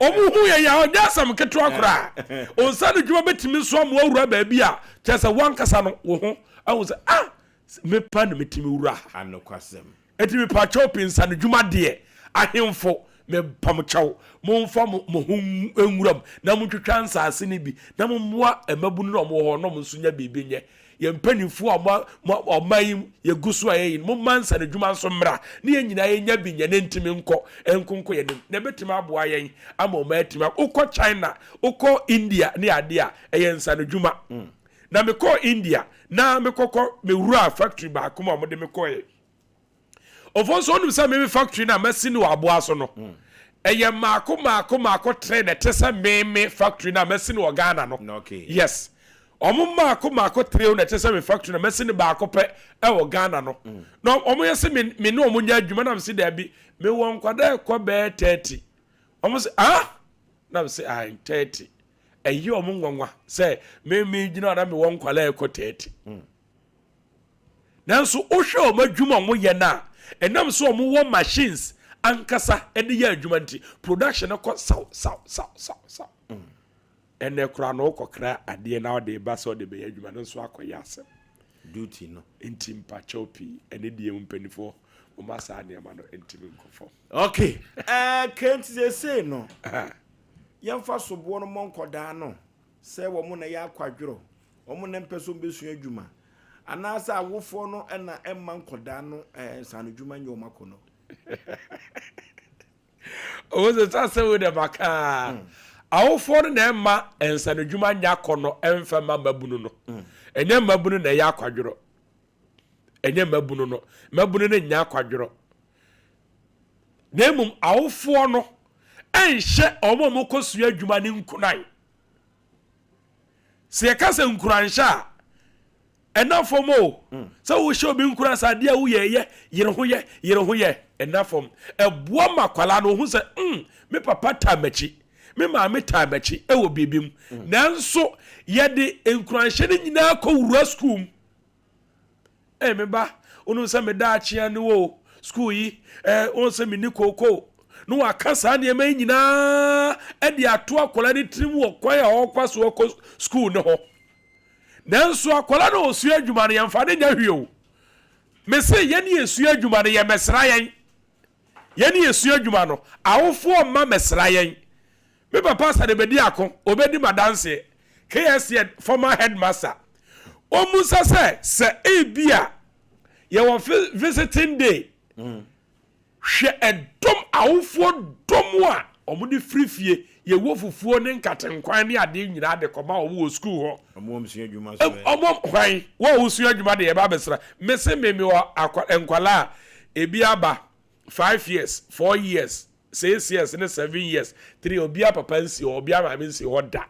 S4: omuhu ya onya sam keto akora onsa no djuma betimi so am awura ba bia chese wan kasa no wo ho awu say me pa no metimi wura
S1: anokwasem
S4: etimi pa chopi nsa no djuma de ahemfo me pamchaw momfa mo enwuram na motwetwa nsase ne bi na mommoa emabunu no mo ho no msunya bibi nye ye mpanifo omayi ye gusu ayi mo mansa ne dwuma nso mra ne ye nyina ye nya bi nya ne ntimi enkonko ye ne betima aboa yen ama o matima ukọ China ukọ India ne ade a eye nsa ne dwuma na me ko India na me kokọ me wura factory ba kuma mo de me ko ye ofonso onu sa me factory na masini wa aboa so no eye maako train etesa me factory na masini wa Ghana no
S1: okay
S4: yes omo maako train etesa me factory na masini ba akope e wo Ghana no no omo yesi me no omo nya adwuma na me se da bi me won kwada ko be 30 omo se na me se 30 eye omo nwanwa se me gina na me won kwala ko 30 nanso o hwe omo adwuma omo ye na enam so omo wo machines ankasa ene ya adwuma nti production ko saw ene kura no kokra ade na ode ba so de be adwuma no so akoya asem
S1: duty no
S4: enti mpa chopi ene die mpanifo o masa ane ma no enti nkofo
S1: okay can't say no yemfa sobo no monkoda no se wo mo na ya akwadworo wo mo na mpeso besu adwuma anasa awofo no na emma nkoda no sanadwuma nye o makono
S4: o ze tase we de baka awofo no na emma sanadwuma nya kono emfa mabunu no enye mabunu na ya akwadworo enye mabunu no mabunu na nya akwadworo nemum awofo no enhye omo kosu adwuma ni nkunan se kase nkuransha enafom o so wo show bi nkura sade a wo ye yere ho ye enafom eboa makwala no hu se me papa ta machi me maame tabachi e wo bibim nanso ye de enkuranhye ne nyina kɔ wura school me ba onu se me da achia ne wo school yi onu se me ni koko no akasa ne ma nyina e de ato akola ne trim wo kwan a okwaso school ne ho nanso akola no osu adwuma ne yemfa ne nya hweo me se ye ne esu adwuma ne ye mesra yen ye ne esu adwuma no awofo ma mesra yen me papa sa de bedi akon obedi madanse KSC former headmaster omusa se ebia ye won visiting day hwe edom awofo dom a omudi frifie ye wo fufuo ne nkatenkwan ne ade nyina de koma wo school ho
S1: omom sua adwuma
S4: so omom hwan wo sua adwuma de ye ba besra me se me wo enkwala ebi aba 5 years 4 years 6 years and 7 years 3 obia papa nsi obia ma nsi hoda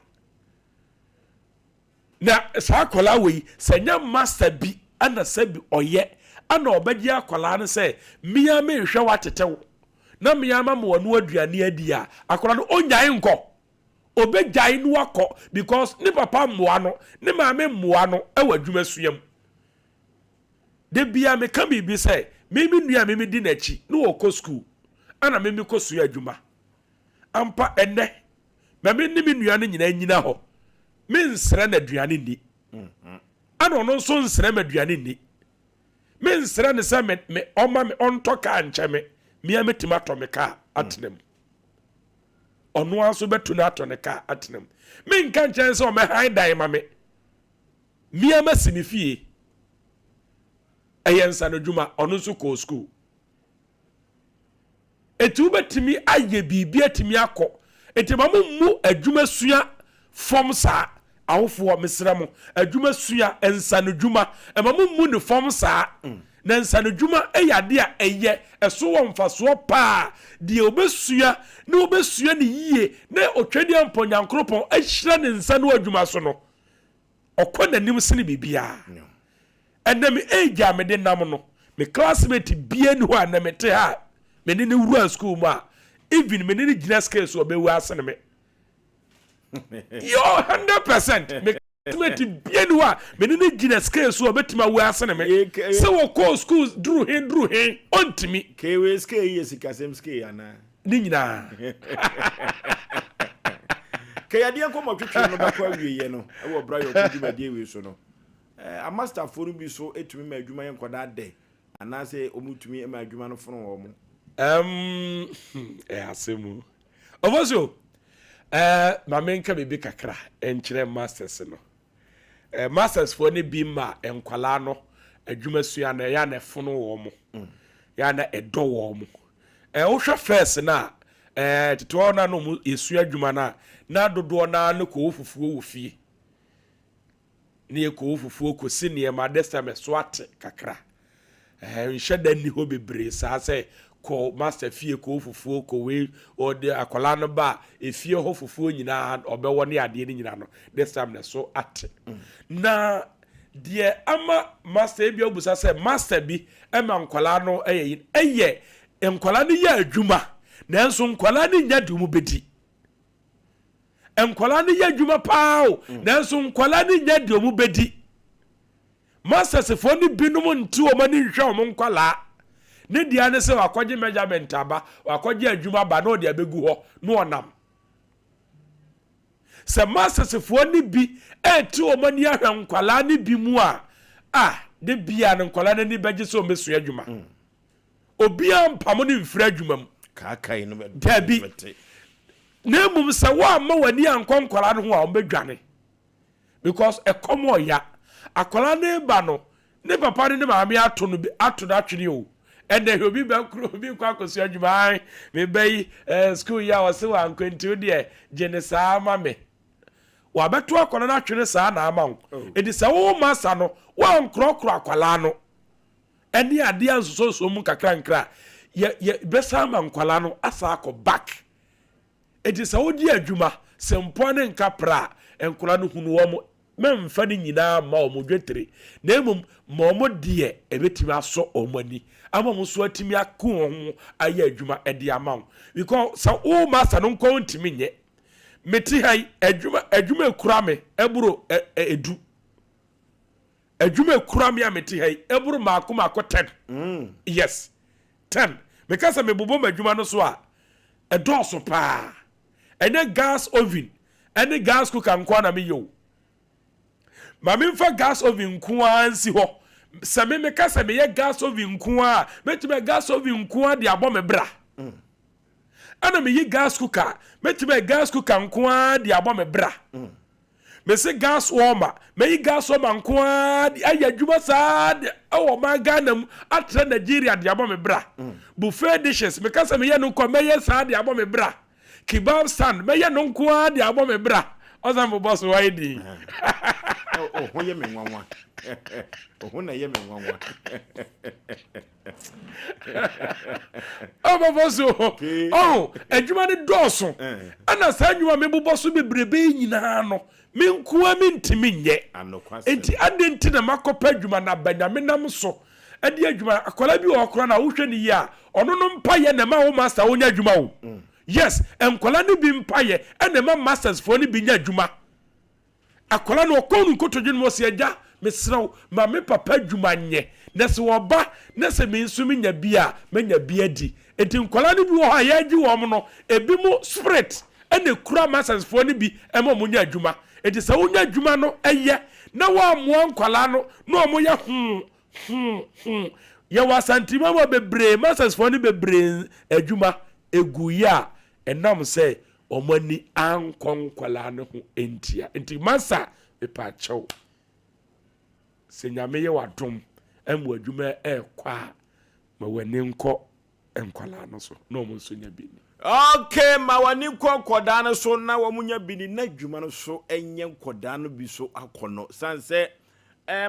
S4: na sa kola we senya master bi ana sabi oye ana obagi akola ne se mia me hwe watetew na mia ma mo wanu aduane adi a akola no onyae nko obegyae no akọ because ne papa mmoa no ne maame mmoa no e wadwuma suam de bia me ka bibi se mimi nua mimi di nachi no woko school ana mimi kosu adwuma ampa enne mami ni mi nua no nyina ho me nsere na aduane ni ana ono nso nsere ma aduane ni me nsere ne se me oma me onto ka nche me mia metima to me ka atenem ono anso betu na to ne ka atenem me nka nche se o me han dan ma me mia masini fie ayensa no dwuma ono nso ko school etu betimi aye bibia atimi akọ etimamu mu adwuma sua fom saa awofo mesramo adwuma sua ensano dwuma emamu mu ne fom saa na ensano dwuma eyade a eye eso wo mfaso pa de obesua na obesua ne yie na otwedi amponyankropon ahyira ne nsano adwuma so no okọ nanim sene bibia enemi eja me de nam no me classmate bia ni ho anamete ha me ni wura school ma even me ni gina scale so be wa asene me yo 100% me classmate bia ni ho me ni gina scale so betima wa asene me se wo call school dru hin ontimi
S1: KW scale yes kasem scale ana
S4: ni nyina
S1: kayade enko twetwe no bakwa wiye no e wo bra yo kuduma die we so no a master for bi so etumi ma adwuma yen koda de anase omutumi ma adwuma no fono wo mo
S4: asemu Oforisuo ma menka bibi kakra enkyere masters no masters for ne bi ma enkwala no adwuma sua na ya na fono wo mo ya na edo wo mo wo hwe first na tito na no esu adwuma na dodo na no ko fufuo wo fie ne ko fufuo ko sine ma desta me swate kakra nheda ni ho bebre sa se ko master fie ko fufuo ko we o de akola no ba efie ho fufuo nyina obewo ne ade ni nyina no this time na so ate na de ama master bi obusa se master bi ema nkola no eye nkola ne ya adwuma nanso nkola ne nya dumu bedi nkola ne ya adwuma pao nanso nkola ne nya dumu bedi masters fo ni binum nti o mani hwe o nkola ne dia ne se wakɔgye measurement aba wakɔgye adwuma ba no de abegu ho no onam se masters fo ni bi eti o mani ahwe nkwala ne bi mu a de bia ne nkwala ne ni begye so mesu adwuma obia mpamo ne mfira adwuma mu
S1: kakai no
S4: dabi na mum se wa ma wani ankonkwala no ho a ombedwane because ekomo ya akwala ne ba no ne papa ne maame ato no bi ato da twene o ene obi ba kro obi kwa kosu adwuma me bai school ya wose wa nkwantu de gene saa ma me wa beto akwala na twene saa na ama wo edi se wo masa no wa nkrokro akwala no ene ade ansoso mu kakra nkra ye besa ma nkwala no asa akọ back edi se wo di adwuma se mpo ne nka pra enkwala no hunu wo mo memfa ni nyina ma o modwetere na emum ma o modie ebetimi aso o mani ama mo so atimi akon ho aye adwuma ede ama because so o master no nko ntimi nye meti hai adwuma ekura me eburo edu adwuma ekura me a meti hai eburo maako 10 yes 10 because me bobo madwuma no so a edoso pa ene gas oven ene gas cooker nko na me yo ma me mfa gas oven nko ansi ho se me kasa me ye gas oven nko a metime gas oven nko a de abo me bra ana me yi gas cooker metime gas cooker nko a de abo me bra me se gas warmer me yi gas warmer nko a de ayadwuma sa de o ma Ghana atre Nigeria de abo me bra buffet dishes me kasa me ye no nko me ye sa de abo me bra kebab stand me ye no nko a de abo me bra ozan boss why di
S1: ho ye me nwanwa ho na ye me nwanwa
S4: boss adwuma ne doso ana sa adwuma me boss bebrebe nyina no me nko a me ntimi nye enti ade nti na makopa adwuma na banyame nam so ade adwuma akola bi okora na wo hwe ni ya ono no mpa ye na ma wo master wonya adwuma wo yes enkola ne bi mpa ye ene ma masters fo ne bi nya adwuma akola no okonu nkotodwun mo se agya mesraw ma me papa adwuma nye na se wo ba na se me nsumi nya bia manya bia di enti nkola ne bi wo ha ya agi wo mo no ebi mo spirit ene kura masters fo ne bi ema mo nya adwuma enti se wo nya adwuma no eye na wo amoa nkola no na mo ya ye wasantima mo bebre masters fo ne bebre adwuma egu ya enam se omani ankonkwala no ho entia enti masa mepa chew se nyame ye wadom emu adwuma ekwa ma wani nko enkwala no so no mo so nya bini
S1: okay ma wani nko koda no so na wo munya bini na adwuma no so enye nkoda no bi so akono sanse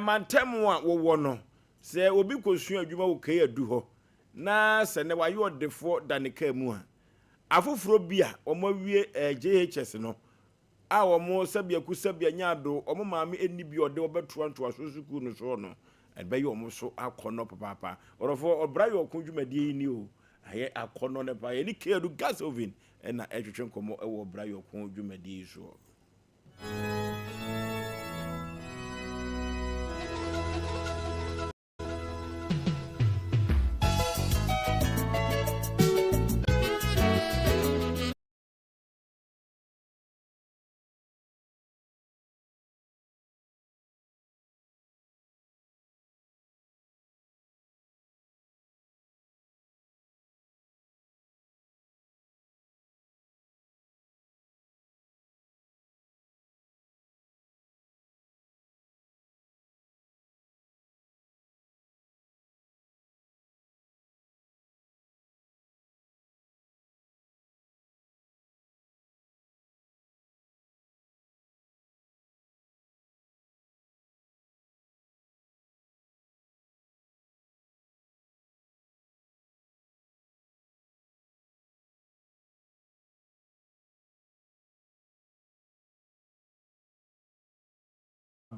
S1: mantemu a wo no se obi kosu adwuma wo kai adu ho na se ne wa yo defo daneka mu a afoforo bia omawie JHS no a omo sabia ku sabia nyado omo maame eni bi ode obeto anto asosuku no so no ebe ye omo so akono papa orofo obrayo okunjumadie ni o aye akono ne pa ye ni kedu gas oven na etwetwe nkomo ewo obrayo okunjumadie so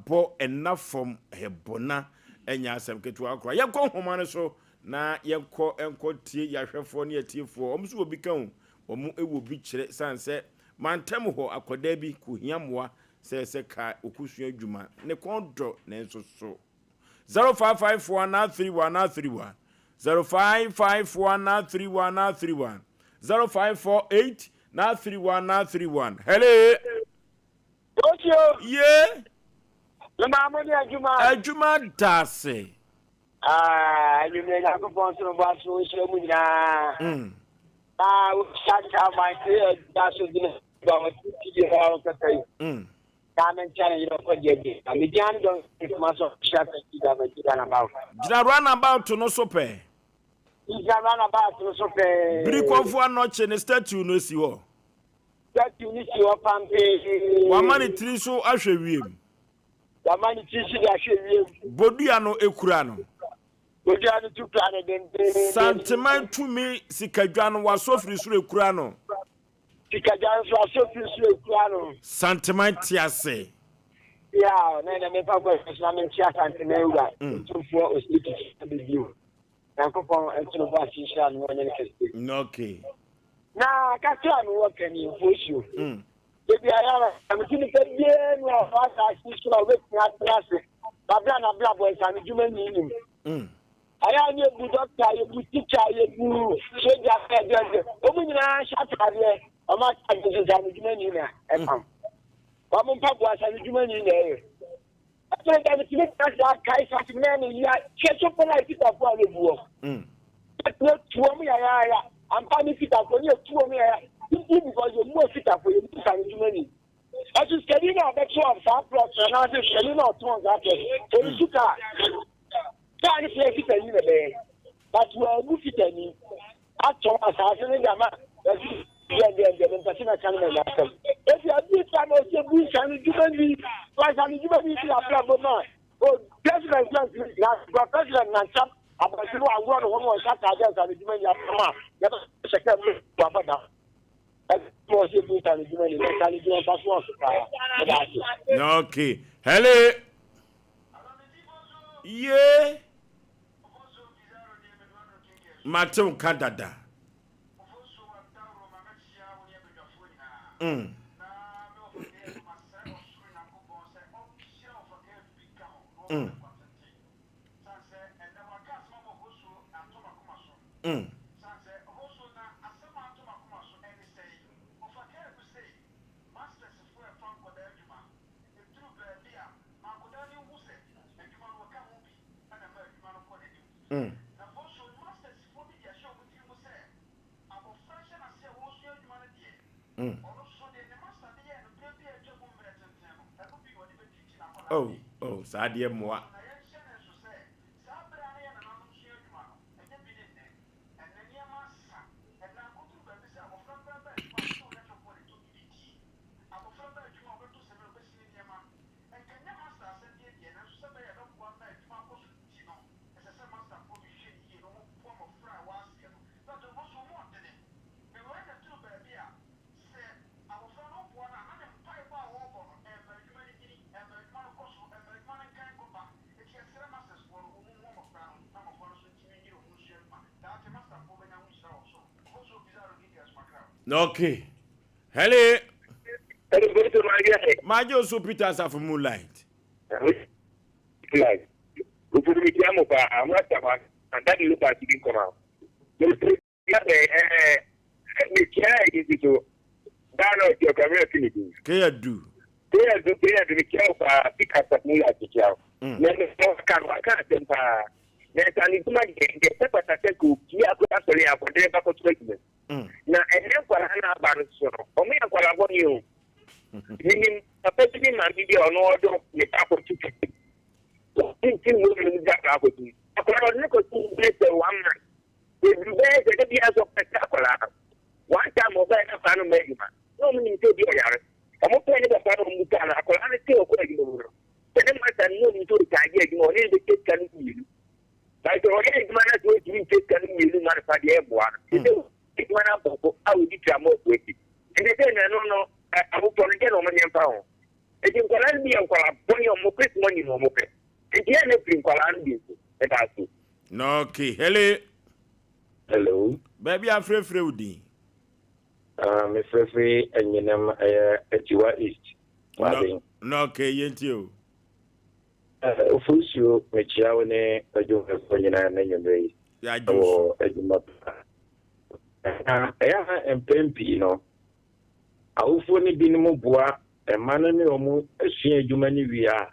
S1: bo enough from hebona enya asem ketu akora yekọ homa no so na yekọ enko tie yahwefo ne atiefo omso obi kan omu ewo bi kire sanse mantem ho akoda bi kuhiamoa se ka okusu adwuma ne kondo ne nso so 0554933131 0554933131 0548933131 hello yeah
S5: Mamoni
S1: adwuma dase
S5: you may have a bunch of us who show me now. Shut my clear, that's what Diamond Channel, you don't forget it. I mean, Jan don't take much of shut about.
S1: Did I run about to no sope?
S5: He's a run about to sope.
S1: Brico notch and a statue no see all.
S5: That you need your pumping.
S1: 1 money 3 so I shall be.
S5: The money
S1: Bodiano Ekurano.
S5: Bodiano to plan again.
S1: Santiman to me, Sikajano was so free through Kurano.
S5: Sikajano was so free through Kurano.
S1: Santiman Tiase.
S5: Yeah, then I make up with Islamic chat and Tenega. 2 4 was speaking to you. And Coupon and to the okay. Now, I can't tell me what can you push you. Baby, I am going to get what I see with my Babla boys and human meaning. I am a good doctor, a good teacher, a good soldier. Open your eyes, shut up there. I'm not going to human meaning. Common Papa and human in there. I think that if you make that Kaiser man, you are catch up on I fit up one of you. Not 2 me, I'm finding fit up on you 2 me. Because you're more fit up for you to human. I just get in out that sort of far plots and I just get in out ones after. So you can't play it in the day. But you are good at any. I told us, I said, if you are this time of the bush and human being, like I'm human being, I'm not. Oh, President Nancham, about you know, I'm going to one shot against the human being. Never second about
S1: okay. Hello. Yeah. Matum Kadada. Oh, Sadia Moa. Okay. Hello. My Joseph Peters of Moonlight.
S5: Like, we put me down over a master, and that you look at it come out. You can't to down your career activity.
S1: Can do?
S5: They are the care of pick up at me at the job. Then the can't there's an improvement in the paper that I could actually have for their back treatment. Now, and then for Hannah Barroso, or me, I'm going to you. Meaning, a person in my video on order the top of 2 people. So, thinking moving that up with me. I could not go to better 1 man. If you wear the ideas of spectacular, one time of that, I found a man. No meaning to be a yard. I'm not playing the part of Mutana. I could honestly open the world. Then I said, no, you do it again. You only the kid can you. Like the organic man is going to be taken in the manufacturer. If man up, I will be more with it. And then I don't know. I will probably get on my pound. If you can be a pony or more money or more. If you have anything for Andy, that's it.
S1: No, okay. Hello.
S5: Hello.
S1: Baby, I'm free.
S5: Miss Free and you know, at your east.
S1: No, okay, you.
S5: Oforisuo mechiawane ajo konyina na nyombe
S1: ya jo
S5: ejuma ya empempi no awufo ni binimu boa emano ni omu asua ejuma ni wia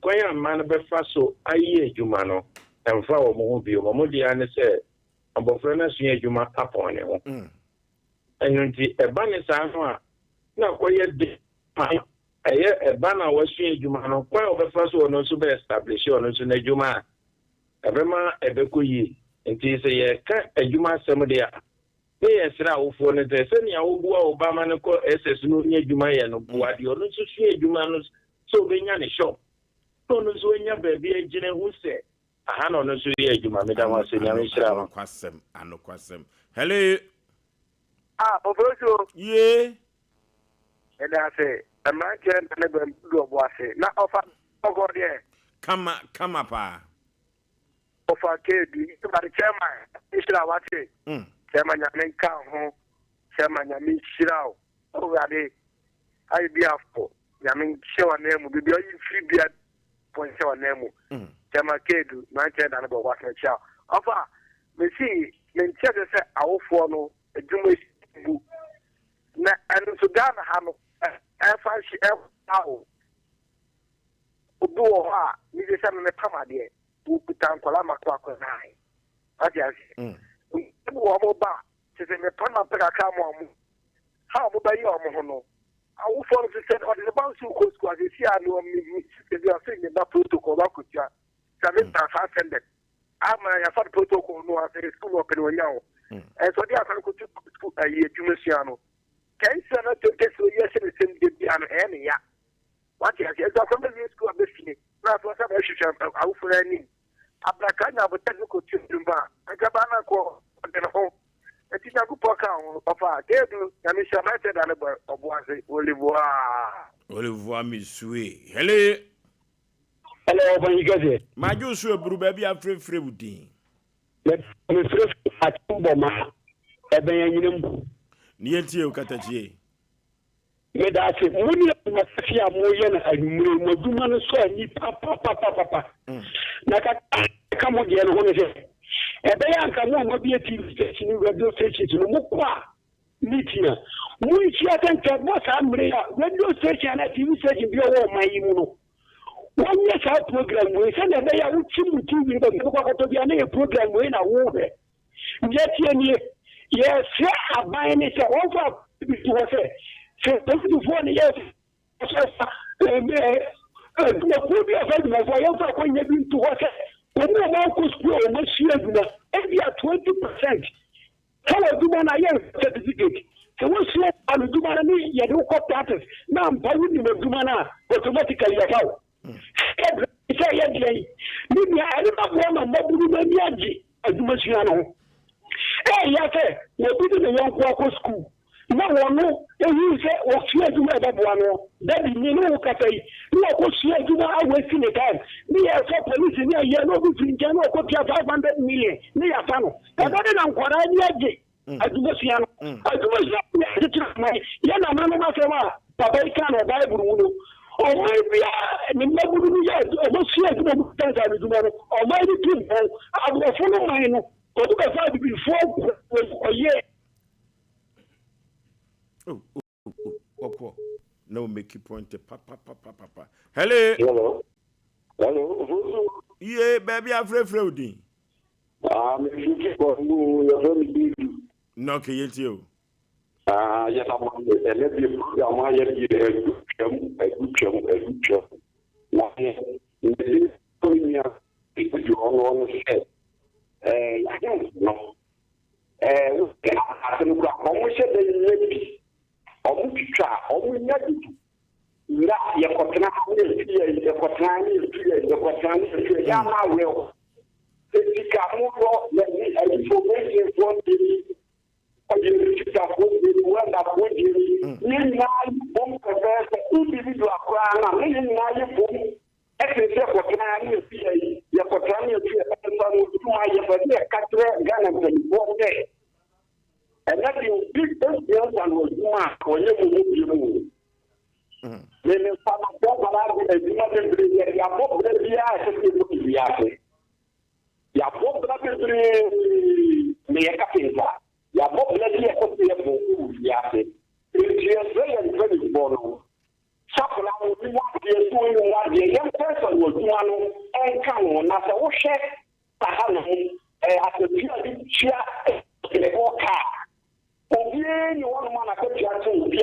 S5: kwanya man befa so ayi ejuma no emfa wo mo bi mo dia ne se abofra na asua ejuma apone ho enunti eba ne sa no a na koye de Bana was saying, Jumano, quite over first one also be established on us in a Juma. Ebema Ebecuyi, and tis a Juma Samadia. They are now for the Senia Obama SS Nunia Jumaya, no Buadi, or no Sushi Jumanos, so being any shop. No, no, so in your baby, a general who said, I had on a Suya Juma, Madame was in Yamisha.
S1: Quassem, and no Quassem. Hello.
S5: Oforisuo.
S1: Yeah.
S5: And I say, a man can never do a boss. Not offer, oh, yeah.
S1: Come up,
S5: Offer KD, but the chairman, is now what it. Chairman, I make count home. Chairman, I mean, Shirao. Oh, Raddy. I be after. I mean, show a name, be free beer point show a name. Jama Kedu, 19 and about what I shall. Offer, me see, men check our follow a Jumish book. And so down a hammer, I she ever do her, Mrs. Sam and the Pamadi, who put down Colama Clock and I. What you say? Says in the Panama Pacamo. How about your mono? I will follow the set on the bounce who goes to the Siano, you are saying that protocol. I could just send it. I'm a fat protocol, no, I say school open now. And so they are going to school a year to Messiano. Can you not to get so yes and send the piano any? What you have from the school of the city? Not what I should have out for any. Abracana of technical children, and Cabana call the home. And it's a good pocket of our table, and Mr. Matted and of Oisey,
S1: Olivois, Miss Sui. Hello.
S5: Hello, when you get it.
S1: My Joshua Brew, baby, I'm free with thee.
S5: Let me first at Tuboma, a bayan.
S1: Near to you, Catachi.
S5: Let us say, when you have a million and Muduman saw me, papa. Naka, come again, when I say. Ebeya nka mo be a TV station radio station no mokwa meeting mo ntia tanka mo sa mre radio station na TV station bi o man yi mu no wonye sa program we say na ebeya uchi mu TV ba ko ko bi na program we na wo he nje tie ni yes aban ni se won fa bi to say to for ni yes no ko bi afa ni mo yo fa ko nya bi to say when you walk to school, every 20%. How do man a year certificate? So what's left on the Dumana? You don't call that. Now I'm telling you, Dumana automatically. It's a young lady. Maybe I don't want a mobile as Masiano. Hey, yes, you're in the young walk school. No one, you say, or fear to have one. That is no cafe. No, of course, you are wasting the time. Me as a police in a year, no between general 500 million. Me a funnel. I got it on what I need. I do not see. I do not see my Yana Mama, Papa can or Bible. Or maybe the Mabu, almost here to or maybe people. I will follow mine. But if I before a year.
S1: Oh. No, make you point to papa. Hello.
S6: Hello.
S1: Yeah, baby, I'm free. No, okay, you.
S6: Yes, I want to let you program. I have you a good job. Now, you all said, I don't know. I think that Omucha, Omunyadu. La Yakotana, the Yama will. The Picamoto, let me information from the one that would give me bomb confess individual crown, million every Yakotani, Yakotani, one day. And that is big young one was marked when you move. Then some of them are you want man a country to be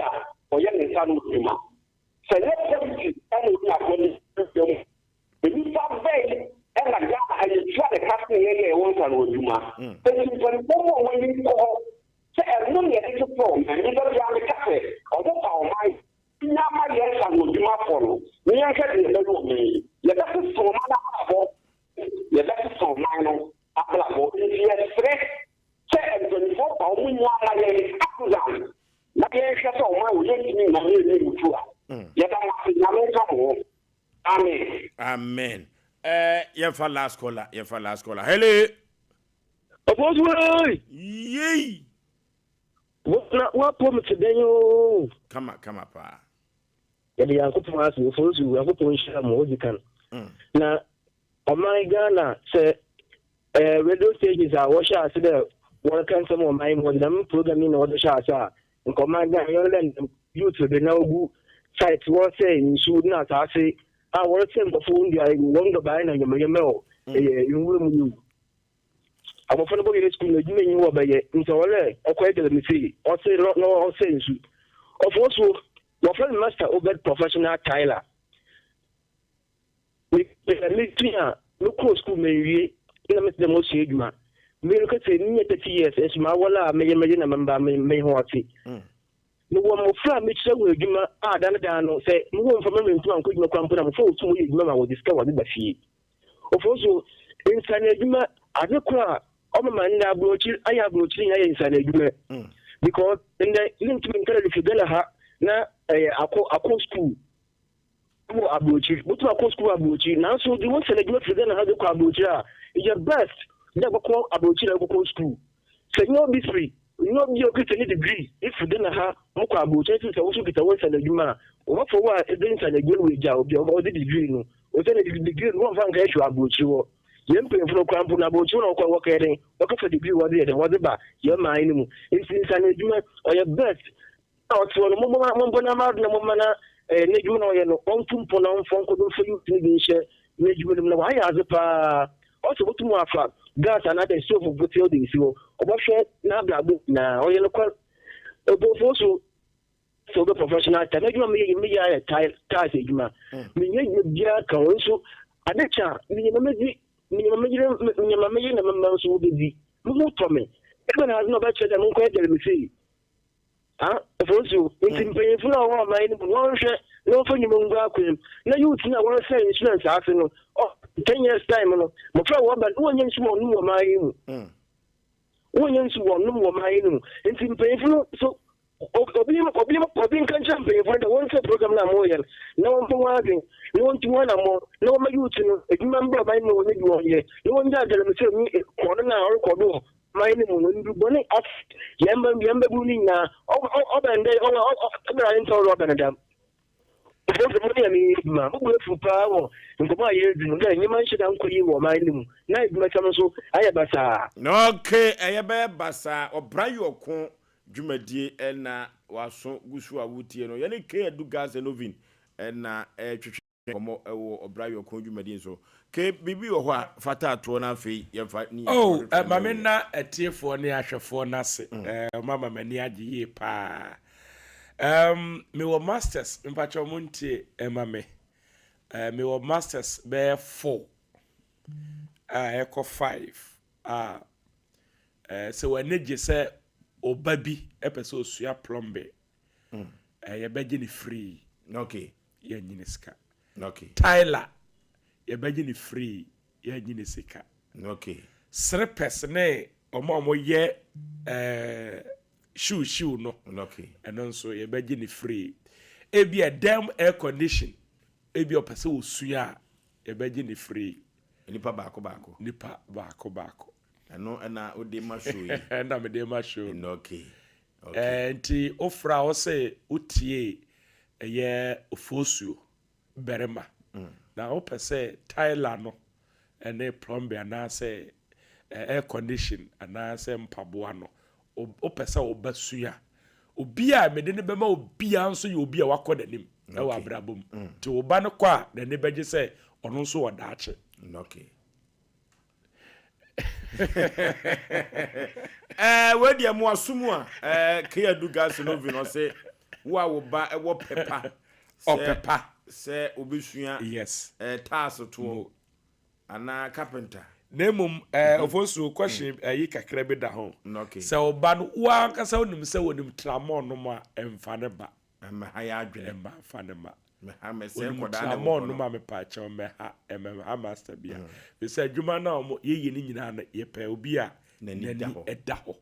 S6: or young and son of him. So let's say, and we are going to the new bay and a guy and you try to cast me once and with you. But you can go when you go. Say, as long as it's a problem, and you don't have a cafe, or what our mind, Yama yes and would you follow. We are getting the little me. Yet that is so much. Yet that is so minor. Apple, if you are straight. And 24 hours, we want to
S1: Amen. You for last caller. Hello.
S5: Yay. What promise today?
S1: Come up, pa.
S6: yɛde yankopɔn ase Oforisuo yankopɔn nhyira mo odi kan na ɔman Ghana sɛ radio stages a wɔhyɛ ase dɛ wɔreka nsɛm ɔman mu wɔde nam program yi na wɔde hyɛ ase a nkɔman Ghana yɛrelɛ youth de na ogu site wɔsɛ nsuo na asase a wɔsɛ nkɔfo ndia wɔn dɔbae na nyɛmɛnyɛmɛ wɔ nwura mu yi abɔfo no bɔyɛ school na adwuma yi wɔ bɛyɛ nti wɔlɛ ɔkɔyɛ galamisi ɔsɛ na ɔsɛ nsu Oforisuo wɔfrɛ no master obed professional tyler me tia no kɔ school mɛwie na mɛ sɛ mo sua adwuma me no kɛsɛ ni 30 years ɛso ma wɔla mɛyɛ na mɛmba mɛ ho ate no wɔ mo fra me kyerɛ wɔ adwuma a dan no sɛ mo wɔ mfama me ntuma nkɔ adwuma kwan pona mo fa otu mo yɛ adwuma ma wɔ discover wɔde ba fie Oforisuo insane adwuma ade kora ọmụma ndị abụrụchi anyị abụrụchi ya insane adwuma because ndị ntumi nkara dị fidela ha na akọ school bụ abụrụchi butu akọ school abụrụchi na nso dị wọn sene adwuma fidela ha dị kọ abụrụchi a is best ndị agbakọ abụrụchi na agbakọ school sɛ nyɛ obi firi nyɛ obi okita ne degree ifidela ha mokɔ abụrụchi sɛ woso kita wọn sene adwuma a wɔfɔ wɔ a ɛde insane adwuma wɔ agya obi ɔde degree no ɔsɛ ne degree no wɔmfa nka ɛhwɛ abụrụchi wɔ yɛn mpanyinfo no kwan po na abɔkyi na ɔkɔ wɔkɛ den wɔkɔfa degree wɔde yɛ den wɔde ba yɛn maa yi no mu nti nsane adwuma ɔyɛ best a ɔte hɔ no mombɔ na ma do na momma na n'adwuma na ɔyɛ no ɔnto mpo na ɔmfa nkɔdɔ mfa youth no bi nhyɛ n'adwuma no mu na wɔayɛ adze paa ɔsɛ wotum afa gas anaadɛ stove botel de nsi hɔ ɔbɛhwɛ n'abrabɔ na ɔyɛ no kwan Oforisuo sɛ ɔbɛ professional time n'adwuma meyɛ ayɛ tiles adwuma menyɛ adwuma biara ka hɔ nso ade kyɛ a nyamameye na mama nso wobɛdi mo tɔme ebe na azụ ọbɛkyerɛ dɛ monkɔyɛ galamisi Oforisuo nti mpanyinfo no a wɔwɔ ɔman no mu wɔnhwɛ na wɔmfa nnwuma ngu akwam na youth no a wɔresɛ insurance ase no 10 years time no mmɔfra wɔba wɔnyɛ nsu wɔ nom wɔ ɔman yi mu wɔnyɛ nsu wɔ nom wɔ ɔman yi no mu nti mpanyinfo no so obi nka nkyerɛ mpanyinfo no dɛ wɔnsɛ program no a moyɛ no na wɔmfa wɔn adwen na wɔntu wɔn anammɔ na wɔma youth no adwuma mbra ɔman no wɔne bi wɔnyɛ na wɔnyɛ galamisi kɔɔno no a ɔrekɔdo wɔ ɔman no mu no ndubɔne yɛmba bu no nyinaa ɔbɛn dɛ ɔbɛn nta ɔrɔ ɔbɛn dam Oforisuo mo ne yɛ meyɛ adwuma mobɔ afu paa wɔ nkɔmmɔ a yɛredi no dɛ nnyɛma nhyɛ da nkɔ yi wɔ ɔman no mu na adwuma kyɛm nso ayɛ basaa
S1: okay ɛyɛ bɛyɛ basaa ɔbra yɛ ɔko dwumadie ɛna waso gusu a wotie no yɛne ke adu gas novin ɛna twetwe komo ɛwɔ ɔbra yɛ ɔko dwumadie so ke bibi wɔ hɔ a fata ato na afei yɛmfa ni
S4: mame na atiefoɔ ne ahwɛfoɔ nase mama mani agye yie paa me wɔ masters mpakyɛ mo ntie mame me wɔ masters bɛyɛ 4 ɛkɔ 5 sɛ wɔne gye sɛ oba bi epese osua plumbing ye beje ni free
S1: okay
S4: ye nyine sika
S1: okay
S4: Tyler ye beje ni free ye nyine sika
S1: okay
S4: srepes ne omo ye shoe no
S1: okay
S4: eno nso ye beje ni free ebi a dam air condition ebi opese osua ye beje ni free
S1: nipa baako
S4: no
S1: na ode ma show yi
S4: na me de ma show
S1: okay
S4: nti ofra o se utie ye Oforisuo berema na o pese Tyler no ene plumber na se air condition na se mpaboa no o pese o basua obi a me de ne be ma obi a nso ye obi a wakọ danim e wa brabom ti o ba no kwa na ne beje se ono nso wodaache
S1: okay wedi amu asumu a ke adu gas no vi no se wo ba e wo pepa
S4: pepa
S1: se obesua
S4: yes
S1: task to ana carpenter
S4: nemum Oforisuo question yi kakra bi da ho
S1: okay
S4: se oba no wo ankasa onim se wonim tramon no ma emfa ne ba
S1: ma ha ya adwene
S4: emba fa ne ma
S1: me se koda na
S4: tramon no ma me pa che me ha master bia be se adwuma na omo ye ni nyina na ye pa obi a nani eda ho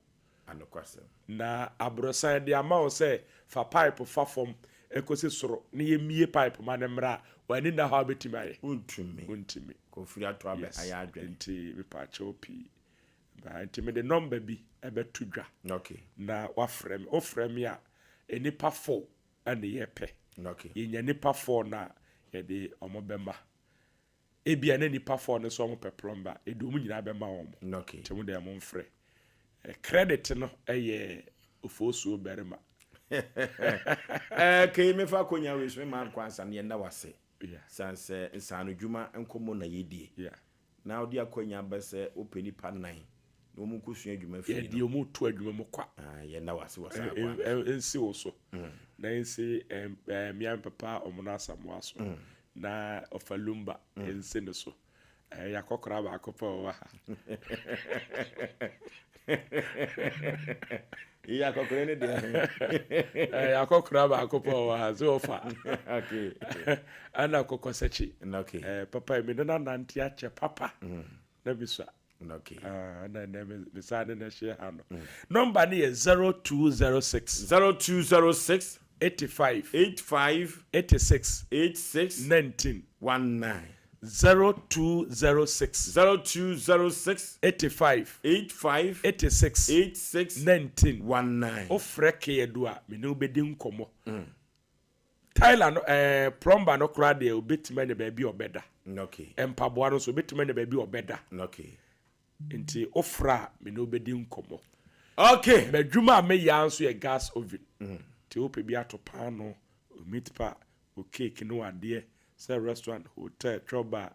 S1: anokwasem
S4: na abrosan de ama o se fa pipe fa fom ekosi soro ne ye mie pipe ma ne mra wani na ha betimi aye untimi
S1: ko firi ato abe aya adwen
S4: nti me pa che opi ba nti me de number bi ebetu dwa
S1: okay
S4: na wa frame o frame ya enipa 4 ane ye pe
S1: Okay.
S4: Yenya nipa 4 na yɛde ɔmo bɛma. Ebia na nipa 4 no so ɔmo pɛ plumber. Edu ɔmo nyina bɛma ɔmo.
S1: Okay.
S4: Temu de ɔmo mfrɛ. Credit no ɛyɛ Oforisuo berima.
S1: Kei me fa konya we so man kwansa ne na wase.
S4: Yeah.
S1: Sanse nsano dwuma enkomo na yedie.
S4: Yeah.
S1: Na odi akonya bese openi pa 9. No mu kusua dwuma fi.
S4: Yeah, di omo to adwuma mo kwa.
S1: Ye na wase wasa kwa.
S4: Ensi wo so. Na ensi miam papa omuna samwa so. Na ofalumba ensi ne so. Yakokora ba akopa wa.
S1: Iya kokore ne de.
S4: Yakokora ba akopa wa so fa.
S1: Okay.
S4: Ana kokosechi.
S1: Okay.
S4: Papa mi na nanti ache papa. Na biswa.
S1: Okay.
S4: Na misade na share hano. Number ni 0206
S1: 0206
S4: 85
S1: 86
S4: 19 0206 85 86 19 ofreke yedu a me ne obedi nkomo Tyler no plumber no kra de obetima ne ba bi obeda.
S1: Okay.
S4: Empaboa no so obetima ne ba bi obeda.
S1: Okay.
S4: Nti ofra me ne obedi nkomo.
S1: Okay.
S4: Badwuma me ya nso ye gas oven. Ti ope bi atopa no, meat pa, o cake no ade, say restaurant, hotel, troba,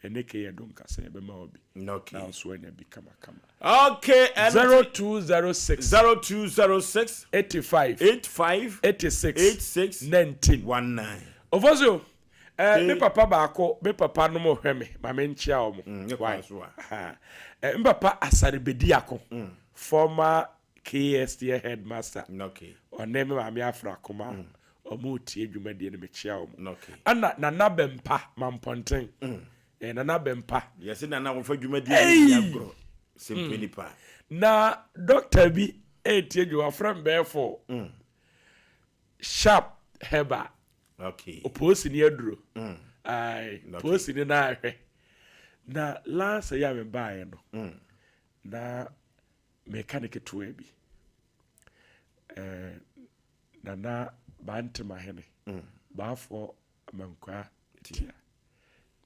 S4: eneke ye don kase be ma obi.
S1: Okay.
S4: Now so enya bi kama.
S1: Okay,
S4: 0206 85 86 19. Oforisuo me papa baako, me papa no mo hwe me, ma me nchia o mo. Why? Me papa Asarebedi ako. Former KST headmaster.
S1: Okay.
S4: Or name me afra koma. Omo tie dwumade ne me chia o mo.
S1: Okay.
S4: Ana nana bempa mamponten. Nana bempa.
S1: Yes, nana wo fa dwumade ne agro. Asem Mpe Nipa.
S4: Na doctor bi tie dwu afra mbefo. Sharp heba.
S1: Okay.
S4: Oposi ni aduro. Ai, posi ni na ahwe. Na last year me buy no. Na mechanic to bi. Na bante mahene. Ba for mankwa tia.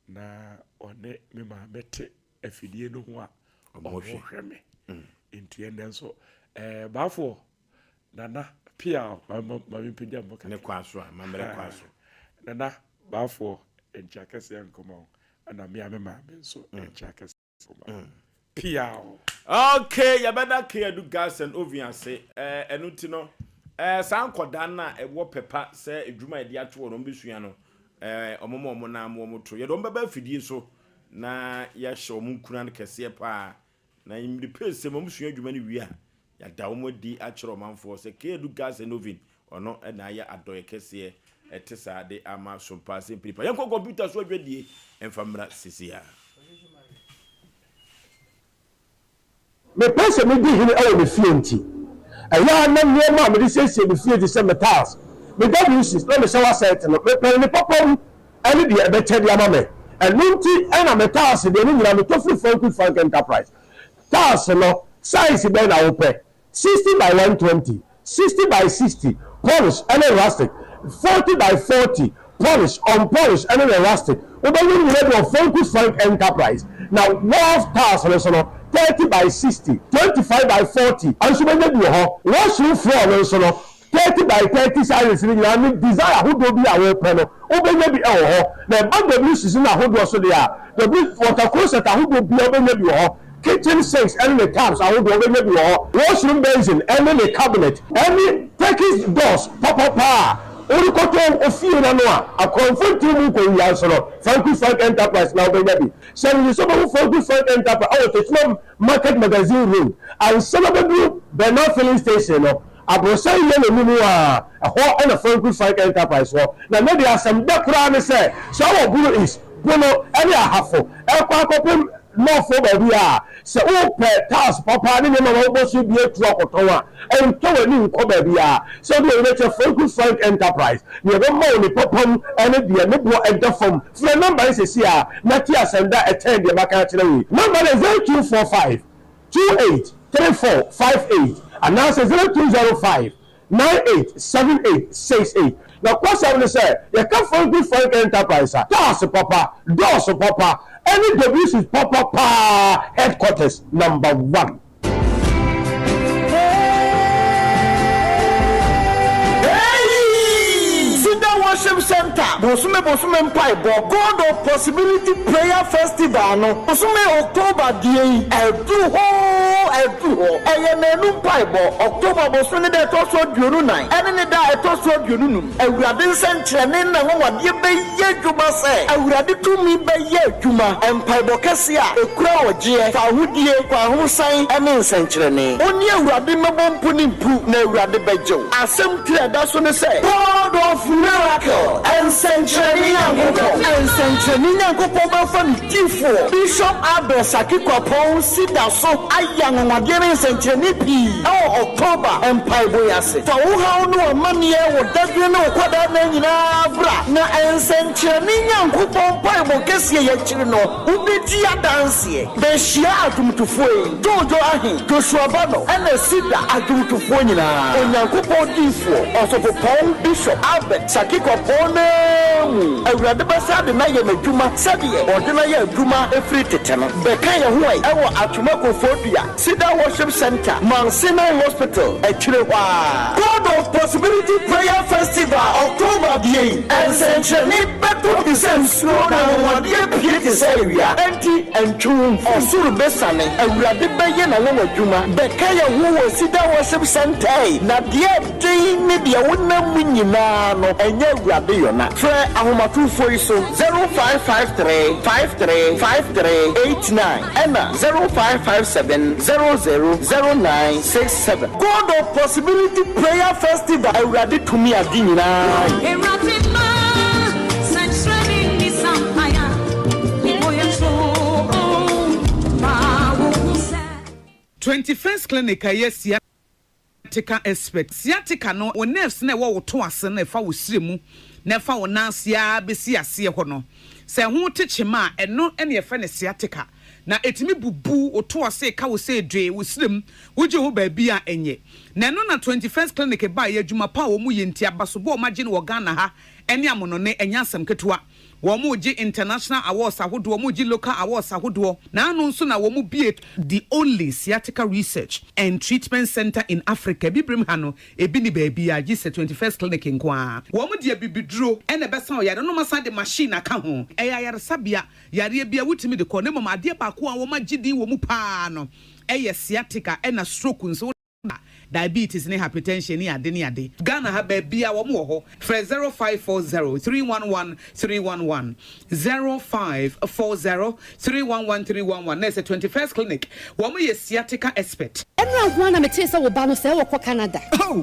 S4: Na one me ma bete afidie no ho a ohwe me. Into enden so ba for nana pia ma mpenya mo
S1: ne kwaso a mamre kwaso.
S4: Nana ba for enchakase nkomo ana me ma so enchakase nkomo. Pia.
S1: Okay, ya bada ke do gas and oven ase enu ti no san koda na ewo pepa se edwuma edi ato no mbesua no omomo na mo to ye do mbaba fidie so na ya hye omunkuna no kese pa na imri pese mo msua edwuma ni wi a ya da wo di akere omanfo se ke do gas and oven ono na ya adoye kese etesa de ama Sompa Asem Mpe Nipa yanko computer so adwadie emfamra sisia.
S7: Me pese me di hini awo me fie nti aya na niema me di sese me fie di se metals me WC na me shower set no me pe me popom ani di e be tedi ama me enu nti na metals de ni nyina me to free Frank Enterprise tiles no size be na wo pe 60 by 120 60 by 60 polish and rustic 40 by 40 polish unpolished and rustic we be ni nyina do Frank Enterprise now wall tiles no 30 by 60, 25 by 40. And so many do ho. Washroom floor so no 30 by 30 size ni na me desire who do be our panel. Obenya bi ho. Na band season na ho do so there. The water closet who do be obenya bi ho. Kitchen sinks and the taps who do obenya bi ho. Washroom basin and the cabinet. Any Turkish doors pop. Ori koto ofie na no a confront mu ko wi ansoro Frank Enterprise na obenya bi so we so Frank Enterprise o to market magazine road and some of the Bernard filling station no abrosa ye na mu a ho na Frank Enterprise ho na no dey asem de kura ne say so wo buru is bono any ahafo e kwa kopem no for baby a se o pe task papa ni me no bo so bi etu akoton a en to wani nko baby a so do we check Frank Enterprise ni be mo ni popom ene de me bo edafom for number is here na ti asenda attend de maka kire we number is 0245 283458 and now 0205 987868 na question is say you can find good Frank Enterprise doors papa any WC papa headquarters number 1.
S8: Worship Center, Bosume Mpaibo, God of Possibility Prayer Festival, no, Bosume October day, Edu, Ayamenu Paibo, October Bosune de Toso Jurunai, and da Toso Jurunum, and we are sent training and what you be Yejuma say, and we are to me by Yejuma, and Paibo Cassia, a crowd, Fahudie, Husai, and Incentrene. Only Rabimabon Punimpu, ne Radibejo. Asem Mpe that's what they say. God of miracle, and Century from Tifo, Bishop Abel Sakiko Pon, Sida so Ayang Magari Century P. Oh, October, and Paiboyase. So, how no money would that you know what that means? Na and Century Coupon Paibo Cassia Chino, who be Tia Dancy, Beshia Atum to Foy, Jojo Ahi, Joshua Bano, and the Sida Atum to Foyna, and Yankupo Tifo, also for Pon, Bishop Abel Sakiko Pon. Awurade basa de na ye madwuma sadie ordina ye adwuma efri teteno beka ye ho ai ewo atuma kofodua Sida Worship Center Mansina Hospital Echirehwa. God of Possibility Prayer Festival October the 8th and Century Beto December na wode pie area enti entrum osuru besane awurade beye na wo adwuma beka ye ho Sida Worship Center na de din ne de wonam nyina no enye awurade yona Fre Ahomatu Foiso 0553 535389 and 0557 000967. God of Possibility Prayer Festival. I ready to me again.
S9: 21st clinic yes sciatica expert sciatica no o nerves na wo to ase na fa wo siremu na fa wo nansia besi ase ho no se ho techema eno ene ye fa ne sciatica na etimi bubu o to ase ka wo se dwe wo sirem wo je ho ba bia enye na no na 21st clinic ba ye adwuma pa wo mu ye ntia basobo o magye no wo Ghana ha ene amono ne enya asem ketewa Womuji international awards ahodo womuji local awards ahodo na anu nso na womu be the only sciatica research and treatment center in Africa bibrim hano ebi ni baby a gise 21st clinic nkwa womu de bibidro ene besa o yare no masa de machine aka ho eya yare sabia yare bia wutimi de ko ne mama ade ba ko a womagidi womu pa no eye sciatica ena stroke nso diabetes ne hypertension ni ade Ghana ha ba bia wo mo ho 0540 311 311 0540 311 311 na 21st clinic wo mo ye sciatica expert
S10: enra ho na mete se wo ba no se wo ko Canada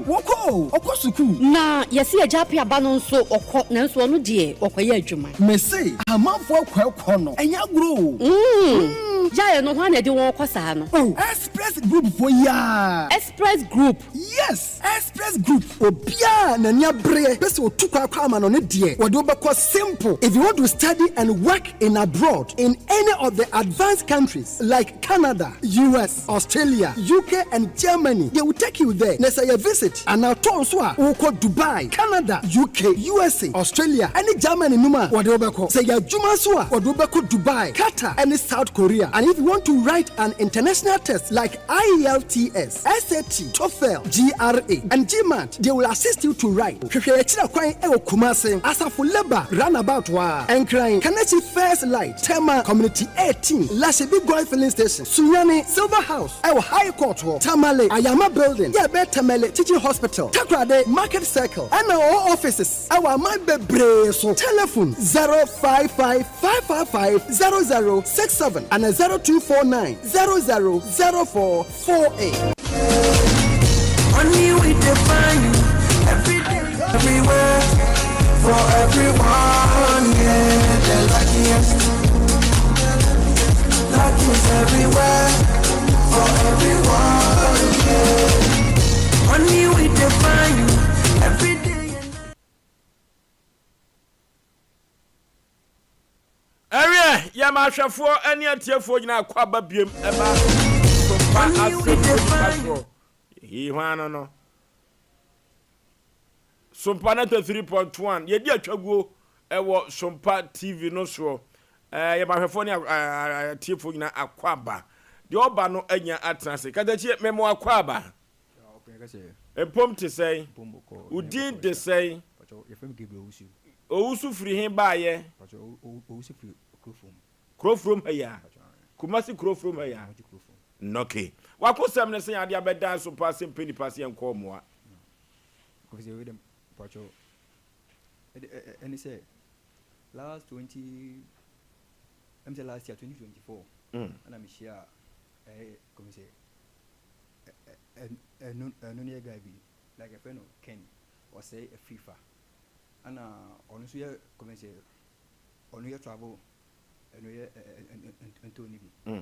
S11: wo ko suku
S10: na yesi ajapi aba no nso okọ na nso no de okoye adwuma
S11: mese amanfo akọ no enya gro
S10: ya no ho na de won ko sa no
S11: Express Group for ya
S10: Express Group
S11: yes Express Group obia na nya bre pese otukwa kwa ama no ne de wo de obekọ simple if you want to study and work in abroad in any of the advanced countries like Canada, US, Australia, UK and Germany they will take you there na say you visit and now turn so a wo ko Dubai, Canada, UK, USA, Australia and Germany numa wo de obekọ say ya dwuma so a wo de obekọ Dubai, Qatar and South Korea. And if you want to write an international test like IELTS, SAT, TOEFL, GRA, and GMAT, they will assist you to write. Asafo Leba, Runabout Wa, Encrying, Kanechi First Light, Tema Community 18, Lashebi Goy Filling Station, Sunyani, Silver House, Ewa High Court, Tamale, Ayama Building, Yabe Tamale, Teaching Hospital, Takrade, Market Circle, and our offices, our Mabe so telephone 055 555 0067 and 0249 000448.
S12: Only we define you every day, everywhere, for everyone, yeah, the luckiest everywhere, for everyone, yeah. Only we define you every day.
S1: Area, Yamashafo, any atiafo na kwaba biem eba Sompa Asem Mpe Nipa. He no. Sompa 93.1 yedi atwaguo ewo Sompa TV no so ye bahwefo ne tiefo nyina akwaba de oba no anya atrase kadachi memo akwaba empom te sei udin de sei owusu firi hin baaye
S13: owusu firi
S1: krofrom haya kumasi krofrom haya noke wakosem ne sen ade abeda Sompa Asem Mpe Nipa se enko moa
S13: because you them pacho and say last 20 I'm say last year 2024 and I'm share come say no near guy be like a friend of Ken or say a FIFA and on so here come say on your travel and we Anthony bi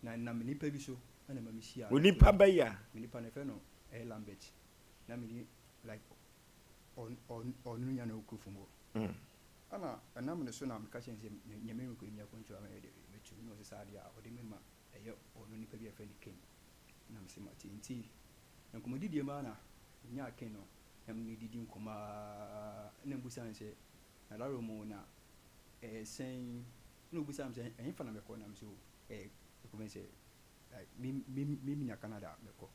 S13: na me nipa bi so and me share
S1: we nipa ba ya
S13: me nipa na friend no Lambert na me like on nya na okufumo ana anam ne so na me ka chen se nyame ko nya ko ntu amede betu no se saade a ode mema eyo onu nipa bi afa ni ken na me se mati nti na komodidie ma na nya ken no na me didi nkoma na mbusan se na laro mu na sen no busan se enfa na me ko na me so ko me se like mi nya Canada me ko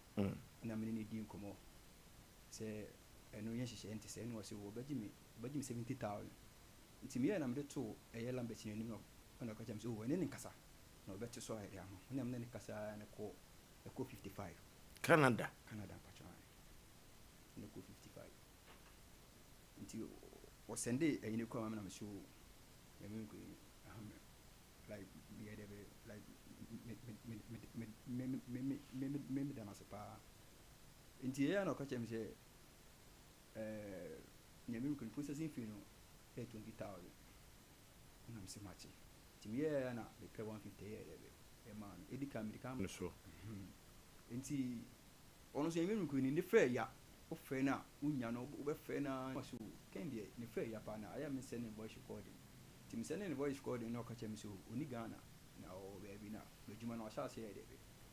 S13: na me ni di nkomo se eno yen hihye enti se no se wo baji mi 70,000 nti me na me to Lambert ni no na ka cham se wo ene ni kasa na obeto so ayre ama na me ni kasa na ko 55
S1: Canada
S13: pacha na ko 55 nti o sende ene ko ama na me so me ko like me dey like me da na se pa nti ya na ka cham se nyame ko processing fee no 20,000 na mse machi timi ya na be pe 150 e man edika america no
S1: so
S13: nti ono so nyame ko ni fe ya o fe na unya no o be fe na so kende ni fe ya pa na aya me send voice recording timi send ni voice recording no ka chem so oni Ghana na o be bi na mejuma na o sha se de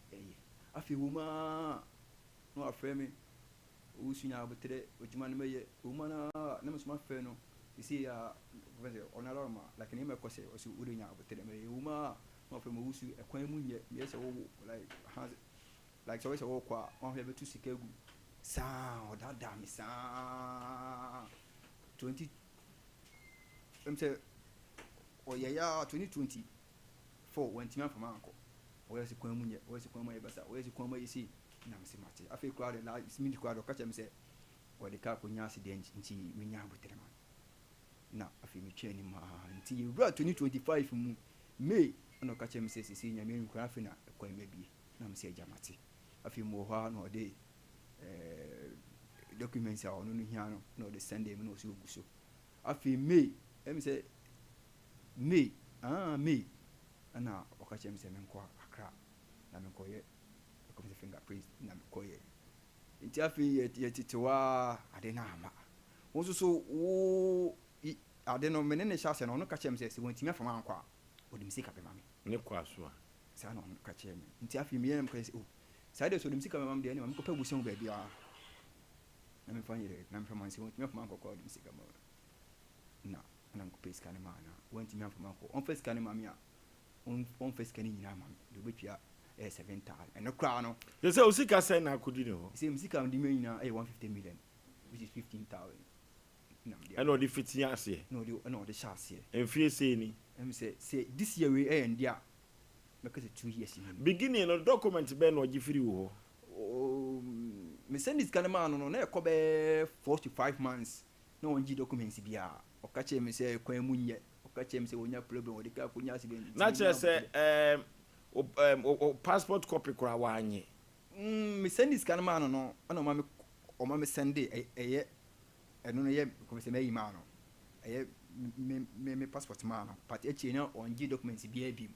S13: be afi wuma no afre me usunya abutere ojuma no meye umana na musuma fe no isi ya veze onaroma like ni me kose osi urunya abutere me uma no fe mo usu ekwan mu nye me se wo like has like so we se wo kwa on he betu sikegu sa odada mi sa 20 mse o ya 2024 wenti man fama anko o yesi kwan mu nye o yesi kwan mu yebasa o yesi kwan mu yesi na mse mate afi kwa de la smith kwa do ka chem se o de ka ko nya accident nti me nya abutere man na afi me twa ni ma nti yura 2025 mu May ono ka chem se sisi nya me nkwa afi na kwa mabie na mse jamate afi mo ha no de documents a ono no hia no no de send them no so oguso afi May em se May May ana o ka chem se me nkwa akra na me koye ko me fingerprint na me koye nti afi ye titewa ade na ama wonso so wo ade no menene shase no no ka chem se se wontimi afama ankwa odim sika be mame
S1: ne kwaso
S13: sa no ka chem nti afi me yem ka se o sa de so odim sika be mame de ne mame ko pa busen ba bia na me fanyere na me fama se wontimi afama ankwa odim sika ma na ko peska ne ma na wontimi afama ankwa on peska ne mame a on peska ne nyina mame do betwa 7,000 and no crown
S1: you say osika say na akudi ne ho
S13: say musika ndi me nyina 150 million which is 15,000
S1: and no the 15 ase
S13: no the chance
S1: enfie say ni
S13: em say this year we end dia make it 2 years
S1: beginning no document be no gifiri wo
S13: me send this kind man no na e ko be 4 to 5 months no onji documents bia o ka che me say kwan munye o ka che me say wonya problem o de ka kunya accident
S1: na che say passport copy kura wanye
S13: me send this kind man no ana ma me send eye eno no ye ko se me email no eye me passport man no but echi na onji documents bia bim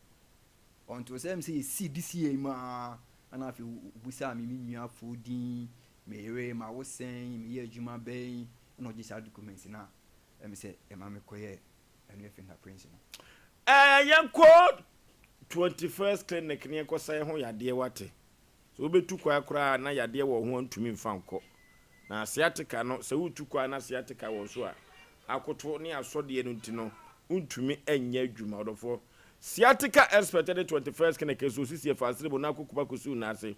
S13: on to say me see this year ma ana fi busa mi nua fodin me ere ma wo sen me ye adwuma ben na oji sa documents na me say e ma me koye eno e fingerprint no
S1: yanko 21st clinic ne ko sai ho yade wate so obetu kwa kura na yade wo ho ntumi mfa nko na sciatica no se wutu kwa na sciatica wo so a akoto ne asode no ntino untumi enye adwuma odofo sciatica expert at 21st keneke so sisi fasire bo na kokuba kosu na ase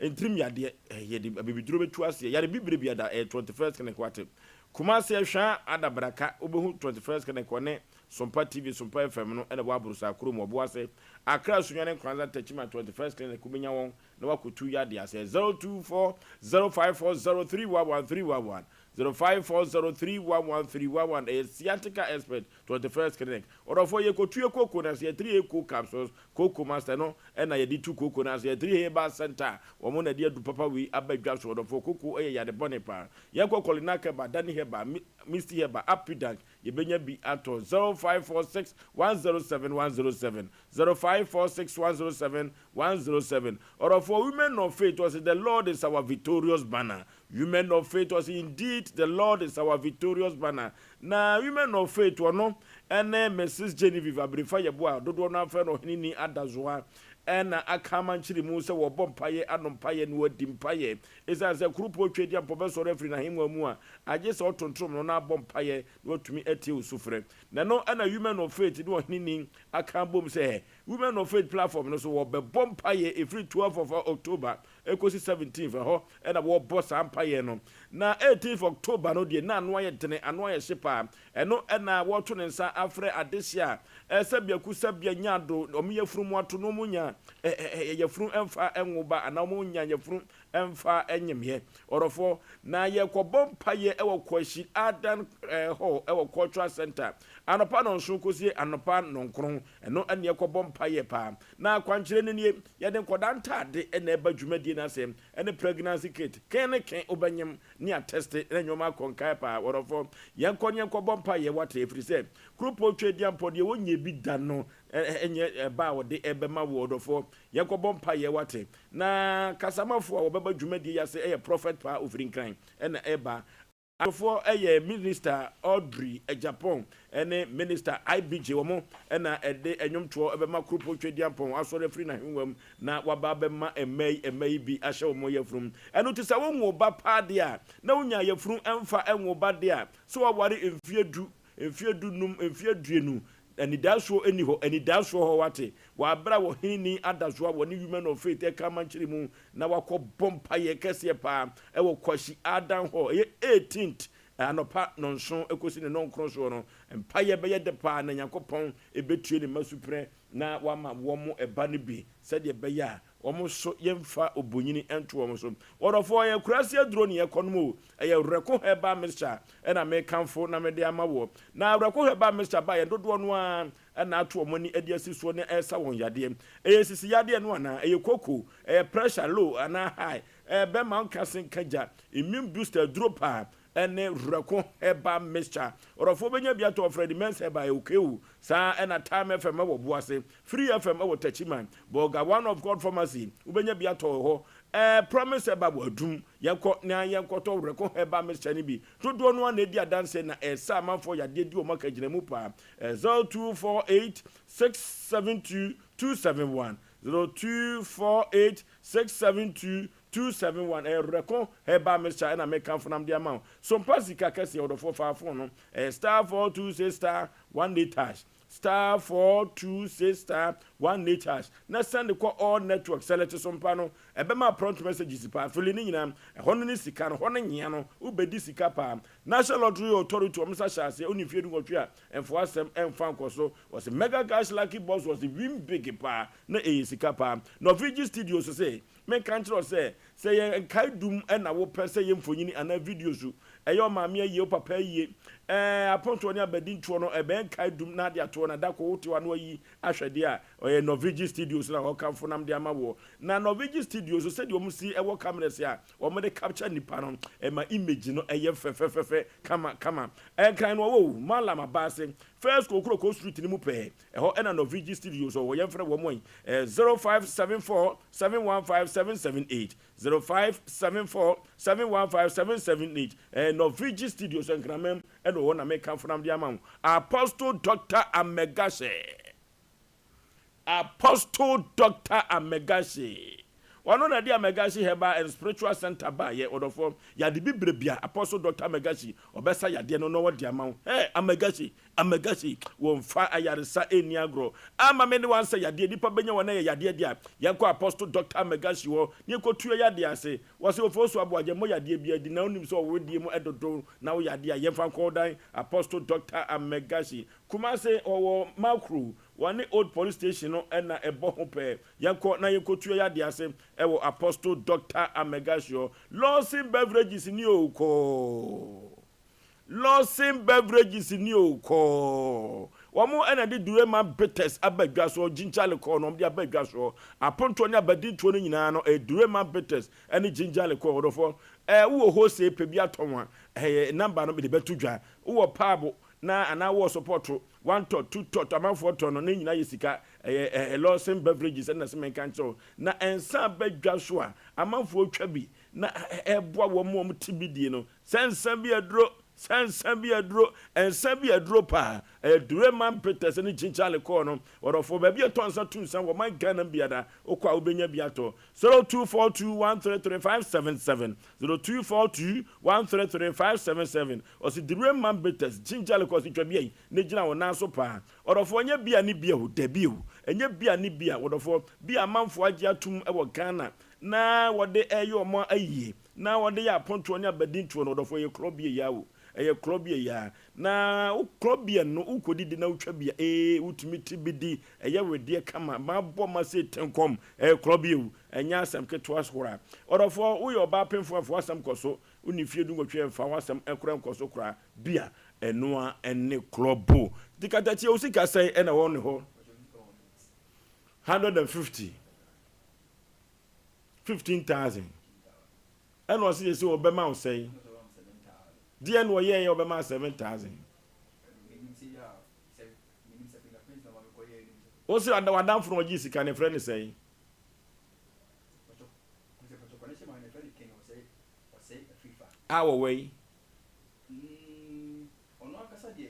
S1: entrim yade yede bibiduro betu ase yade bibire bia da 21st keneke wate kuma se hwa adabraka obehu 21st keneke ne Sompa TV Sompa FM no ene bo aburusa akoro mo bo ase akra sunwane kwanza tachima 21st keneke kubenya won na wakotu yade ase 024 0540311 0540311 a sciatica expert 21st clinic or for ye kotu koko na se 3 eco capsules koko master no na ye di 2 koko na se 3 herbal center wo mo na di adu papa wi abadwa so or for koko ya de bonipa ye kokoli na ka ba dani heba misty heba apidank ye benya bi ato 0546 107 107 0546 107 107 or for women of faith was the Lord is our victorious banner. Women of faith was indeed the Lord is our victorious banner. Na women of faith were no ene Mrs. Genevieve abrifa ye boa dodo na fa no hini adazoa ena akama nchiri mu se wo bompaye anompaye no wadimpaye isa se krupo twedi am professor referee na himwa mu a age se otontrom no na bompaye no tumi eti usufre na no ena women of faith no hini akambom se women of faith platform no so wo be bompaye every 12th of October ekosi 17th ho ena wo boss ampaye no na 18th October no de na anwa ye tene anwa ye shepa eno ena wo to ne nsa afre adesia esabia kusabia nyado omiye furumu ato no munya ye furu emfa enwoba ana mo nya ye furu emfa enyemye orofo na ye kobompaye ewo kwashi adan ho ewo cultural center anopa no nso kosie anopa nonkron eno ene ye kobompaye pa na kwankyere ne ye de nkodanta de ena eba dwumadi na sem ene pregnancy kit ken obanyem ni attest enyoma konkai pa orofo ye nkonye kobompaye wate efrise krupo twedi ampode wonye bi da no enye ba wode ebema wodofo ye kobompa ye wate na kasamafo obeba dwumadi ya se eye prophet pa ofrinkran ena eba afo eye minister Audrey Japan ene minister IBJ womo ena ede enyomto ebema krupo twedi ampon asore free na hwam na waba bema emei bi ahye womo yefrum eno to se wonwo ba pa de a na wonya yefrum emfa enwo ba de a so waware emfiedu num emfieduenu eni daso eni ho eni daso ho wate wa bra wo hini adazo wo ni women of faith e ka manchiri mu na wakọ bompa ye kese pa e wo kwashi adan ho ye 18th anopa nonso ekosi ne nonkron so no empa ye be ye de pa na yakopon ebetue ne masupre na wama wo mo eba ne bi se de be ya omo so yemfa obonyini ento omo so orofo ye kurase aduro ne ye kono ye reko heba mixture na me kanfo na me de amawo na reko heba mixture ba ye dodo no a na ato omo ni edi asiso ne esa won yade sisi yade no na koko pressure low ana high be man kasen kaja immune booster drop ene reko heba mixture orofo benya bia to Fred Mens heba ukeu sa ena time FM wo boase free FM wo tachiman boga one of God pharmacy ubenya bia to ho promise heba wadum yakọ na yakọ to reko heba mixture ni bi todo no na edi adanse na sa manfo yade di o maka gina mu pa 0248 672 271 0248 672 271 reko heba mixture na make am dia ma so pasika kese odo 454 no star 426 star 18 hash star 426 star 18 hash na send ko all network select sompa no ebema prompt messages pa fili ni nyina hono ni sika no hono nyia no ubedi sika pa National Lottery Authority omsa shase oni fiedu ngotwe a enfo asem enfan koso was mega cash lucky box was the win big pa na sika pa no Vigi Studios say men control say ye kaidum na wo pese ye mfonyini ana videos eyo maame ye papa ye aponto ni abedi ntuo no ebe kaidum na de ato na dako wote anu yi ahwede a oye no Vigi Studios na ho kamfo nam de amawo na no Vigi Studios say de omusi ewo cameras a omo de capture nipa no ma image no eye fefefefe kama kan no wo malama base first kokro street ni mu pe eho na no Vigi Studios wo ye mfre wo mo 0574 715 778 0574 715 778 no Vigi Studios nkramem and one na make from the amount Apostle Dr. Amegashe Wano na dia Megashi Heba and Spiritual Center ba ye odofo ya de bibrebia Apostle Dr. Megashi obesa ya de no what dia ma. Hey, Amegashi won fa ayaresa eniagro. Ama me ne wan say ya de nipa benya wona ya de dia. Yanko Apostle Dr. Megashi wo ne ko tuo ya de ase. Wose Oforisuo Aboagye mo ya de bia di na onim so wo die mo edodo na wo ya de ya yemfa ko dan Apostle Dr. Megashi. Kumase owo Makru one old police station no na ebo ho pe yanko na yanko tuo ya de ase ewo Apostle Dr. Megashi. Lawson beverages ni oko. Lawson beverages ni oko. Wamo ena di durema bitters abadwa so gingerle ko no de abadwa so aponto ne abadi tuo no nyina no durema bitters ene gingerle ko odofo wo Osei pe bia tonwa number no be betu dwa wo pabo na ana wo support 1 tot 2 tot amafo to no nyina yesika Lawson beverages na se menkancho na ensa badwa so a amafo twa bi na eboa wo mo tibidie no sensa bi adro Sansabi adro pa Dureman Peters and Chinchale corner or for baby a tonsa to some of my gun biada or qua ubenya biato 0242133577 0242133577 or see Dureman Peters Chinchale cause it be Nijina or Naso pa or for nye bia ni bia debut and ye bia ni bia or for be a man for Ajatum our Ghana na what they air your more a ye now what they are pontonia bedin to another for your clubby yaw. Klobia ya na klobia no ukodi di na utwabia utumi tibidi we de kama mabbo ma se tenkom klobia enya asem ketwa sora odofo wo yo ba pemfo afo asem koso unifie du ngotwe fa wasem ekran koso kra bia enoa ene klobo dikatachi osika sai ena won ho 15,000 eno si se obema o sai Dian wo ye obema 7,000. O si anda wadam fro oji sika ne friend say. Awo we.
S13: Ono akasa de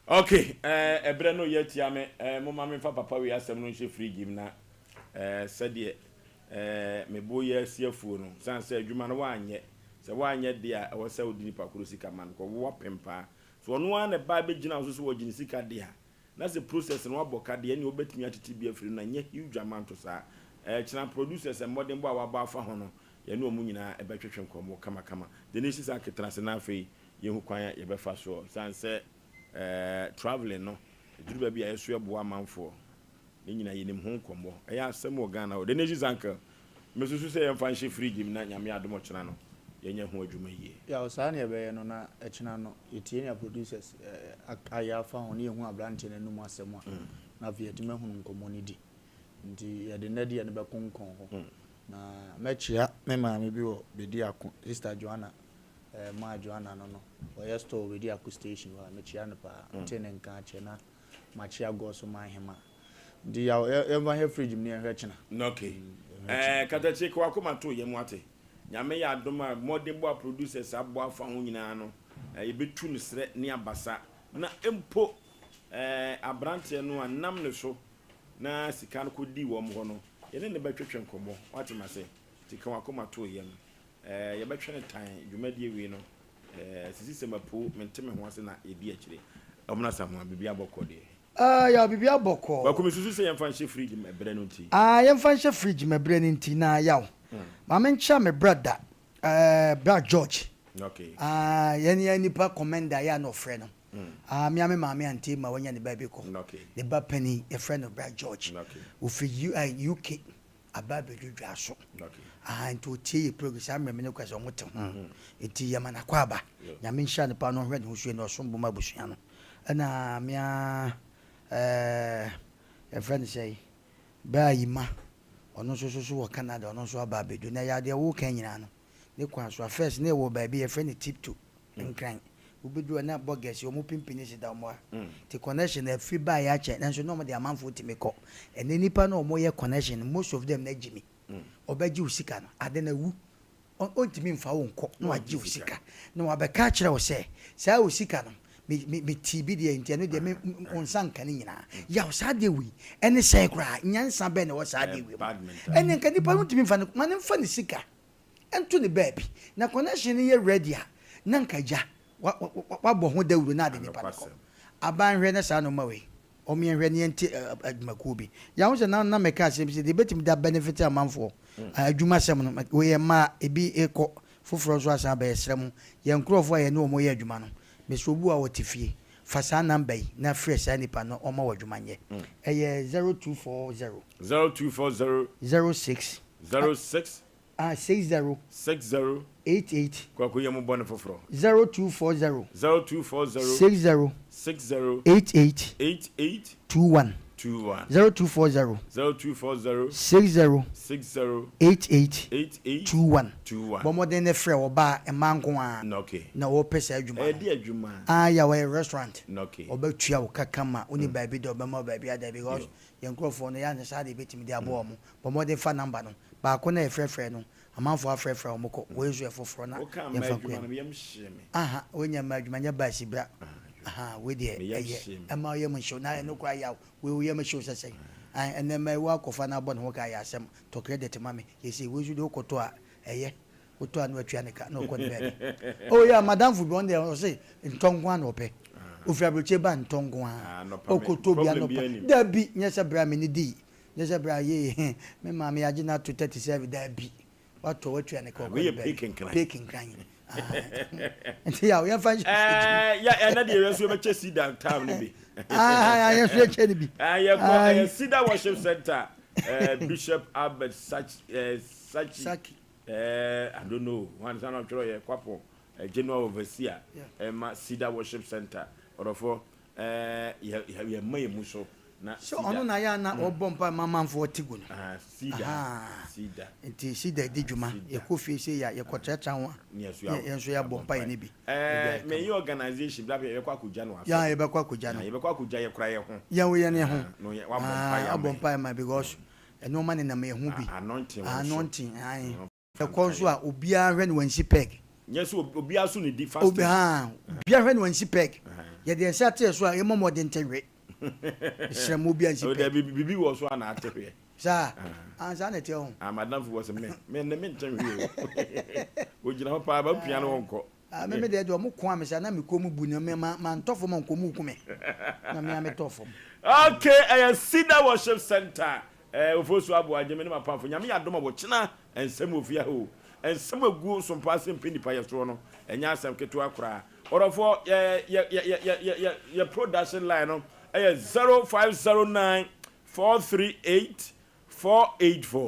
S1: Okay, ebre no yetia me mama me fa papa we asem no hye free game na said me boye siafuo no sanse adwuma no wanye se wanye de a wo se odi nipa kuro sika man ko wo pempa so no an ba be gina so so wo gini sika de a na se process no aboka de ne obetumi atiti bi afiri na nye huge amount to sa china producers and modern bo wa ba afa ho no ye no mu nyina ebetwetwe nkomo kama the nation sa ketrase na afei ye hu kwan ye be fa so sanse traveling no duru ba bia yeso ebo amanfo ni nyina yenim ho nkombo eya asem wo Ghana o de neji zanka mesusu se yemfa nhye free game na nyame adomo chena no yenye ho adwuma yie
S3: ya osane ebe no na echena no etie producers aya fa ho ne hu abrante na num asem a na vietime hu nkombo ni di nti ya de nadi ya ne be konkon ho na mechia me ma me bi wo bedi akon sister Joanna ma Joanna no o store we di aku station wa mechia no pa tenen ka chena machia go so ma hema di ya ever here fridge me here chena
S1: okay katache kwa kuma to ye mu ate nyame ya adoma modern boy producers abo afa ho nyina no ebetu no sre ne abasa na empo abrante no anam ne so na sika no kodi wo mo no ye ne betwetwe nkomo wate ma se tika wa kuma to ye ye betwe ne tan dwumadi ewi no sisi semapo menteme ho ase na edi akire omna samwa bibia bokode
S2: ya bibia boko
S1: wa komisusu se yemfa nhye fridge mebre no nti
S2: yemfa nhye fridge mebre no nti na yaw ma mencha me brother bra George
S1: okay
S2: yani nipa commander ya no friend no me mama anti ma wanya ne ba bi ko
S1: okay
S2: the ba penny a friend of bra George
S1: okay
S2: we for UK ababe dwudwa so
S1: okay
S2: nto tie progress amre me ne kwase omote eti yama na kwaba nyame nhya ne pa no hwede ho hwe no sombo mabusua no ana mia a friend say ba yima ono so wo Canada ono so ababe do na ya de wo kan nyina no ne kwa so first ne wo ba bi a friend tip to nkran ubedu na bogesi omo pimpini si da mo a the connection na free buy ya che nanso no mo de amanfo timiko ene nipa na omo ye connection most of them na jimi obaji usika no ade na wu ontimi mfa wo nkɔ na wagye wo sika na wabɛka kyerɛ wo sɛ saa wo sika no me tibi de ntia no de me onsa nka ne nyina ya wo saa de wi ɛne sɛ kora nyansa bɛ na wo saa de wi ɛne nka nipa no ntimi mfa no ma ne mfa ne sika ɛnto ne baabi na connection ne yɛ ready a na nka gya wabɔ ho dawuro na ade nipa no kɔ aban hwɛ ne saa no ma we omienhwe ne enti adwumakuo bi ya wo sɛ na meka asɛm sɛ de betim da benefit amanfo adwuma sɛm no we yɛ ma ebi ekɔ foforo so asa ba yɛsrɛ mu yɛ nkurɔfo a yɛ ne ɔmo yɛ adwuma no mesobu a wɔte fie fa saa number yi na frɛ saa nipa no ɔma wɔ adwuma nyɛ ɛyɛ 0240 06 60 88
S1: kwako yɛ mo bɔne foforɔ
S2: 0240
S1: 60
S2: 88 21 0240 60 88 21 bomodin ne frɛ wo ba emanko a na wo pesa adwuma ya we restaurant obatua wo kakama oni baabi de obema baabi ada because yenkrofo no ya ne sa de betimi de abo mo bomodin fa number no ba ko na efrefre no amanfo afrefre o moko wo ezu efoforo na yemfa ko aha wonya ma adwuma nya ba sibra aha we de ama ye mo show na no kwa ya we ye mo show sese and then my work of an abon ho ka ya asem to credit mame ye say we should okoto a eye oto anu atua ne ka no ko ne oh yeah madam fu bi on there say ntonkwa na ope ofiabroche ba ntonkwa okoto bi anopa da bi nyesa bra me ni di nyesa bra ye me mame ya gina to 37 da bi wato watua ne ka
S1: we picking
S2: kan nti ya we fan
S1: ya na de reso be chesi downtown ni bi
S2: ya so chesi bi
S1: ya Cedar Worship Center Bishop Albert Saki I don't know one son of Troy kwapo general overseer ma Cedar Worship Center orofo ya mai muso na
S2: so ono na ya na obompa mamanfo tigu no Cedar nti Cedar di dwuma ye kofi se ya ye kotracha ho ye so ya bompa ye ne bi
S1: me ye organization bla ye kwa kuja no
S2: ya ye be kwa kuja no
S1: ye be kwa kuja ye kra ye ho
S2: ya we ye ne ho
S1: no ye wa bompa
S2: ya ma because eno ma ne na me hu bi anointing ai e konso a obia hwe ne wansi peg
S1: yes obia so ne di fast
S2: obia hwe ne wansi peg ye de se ate so a ye momo de ntenwe shremo bia nsi
S1: peg bibi wo so ana atehwe
S2: sa ansa na te ho
S1: madam fu was me ntenwe o gina ho pa ba pia no wonko
S2: me de do mo ko amesa na me ko mu bu ne ma ntofo mo ko mu ku me na me ametofo
S1: okay Cedar Worship Center Oforisuo Aboagye me ne mapamfo nyame yadom abo kina ensem ofia ho ensem agu Sompa Asem Mpe Nipa yeso no enya asem keto akora orofo ye production line no 0509 438 484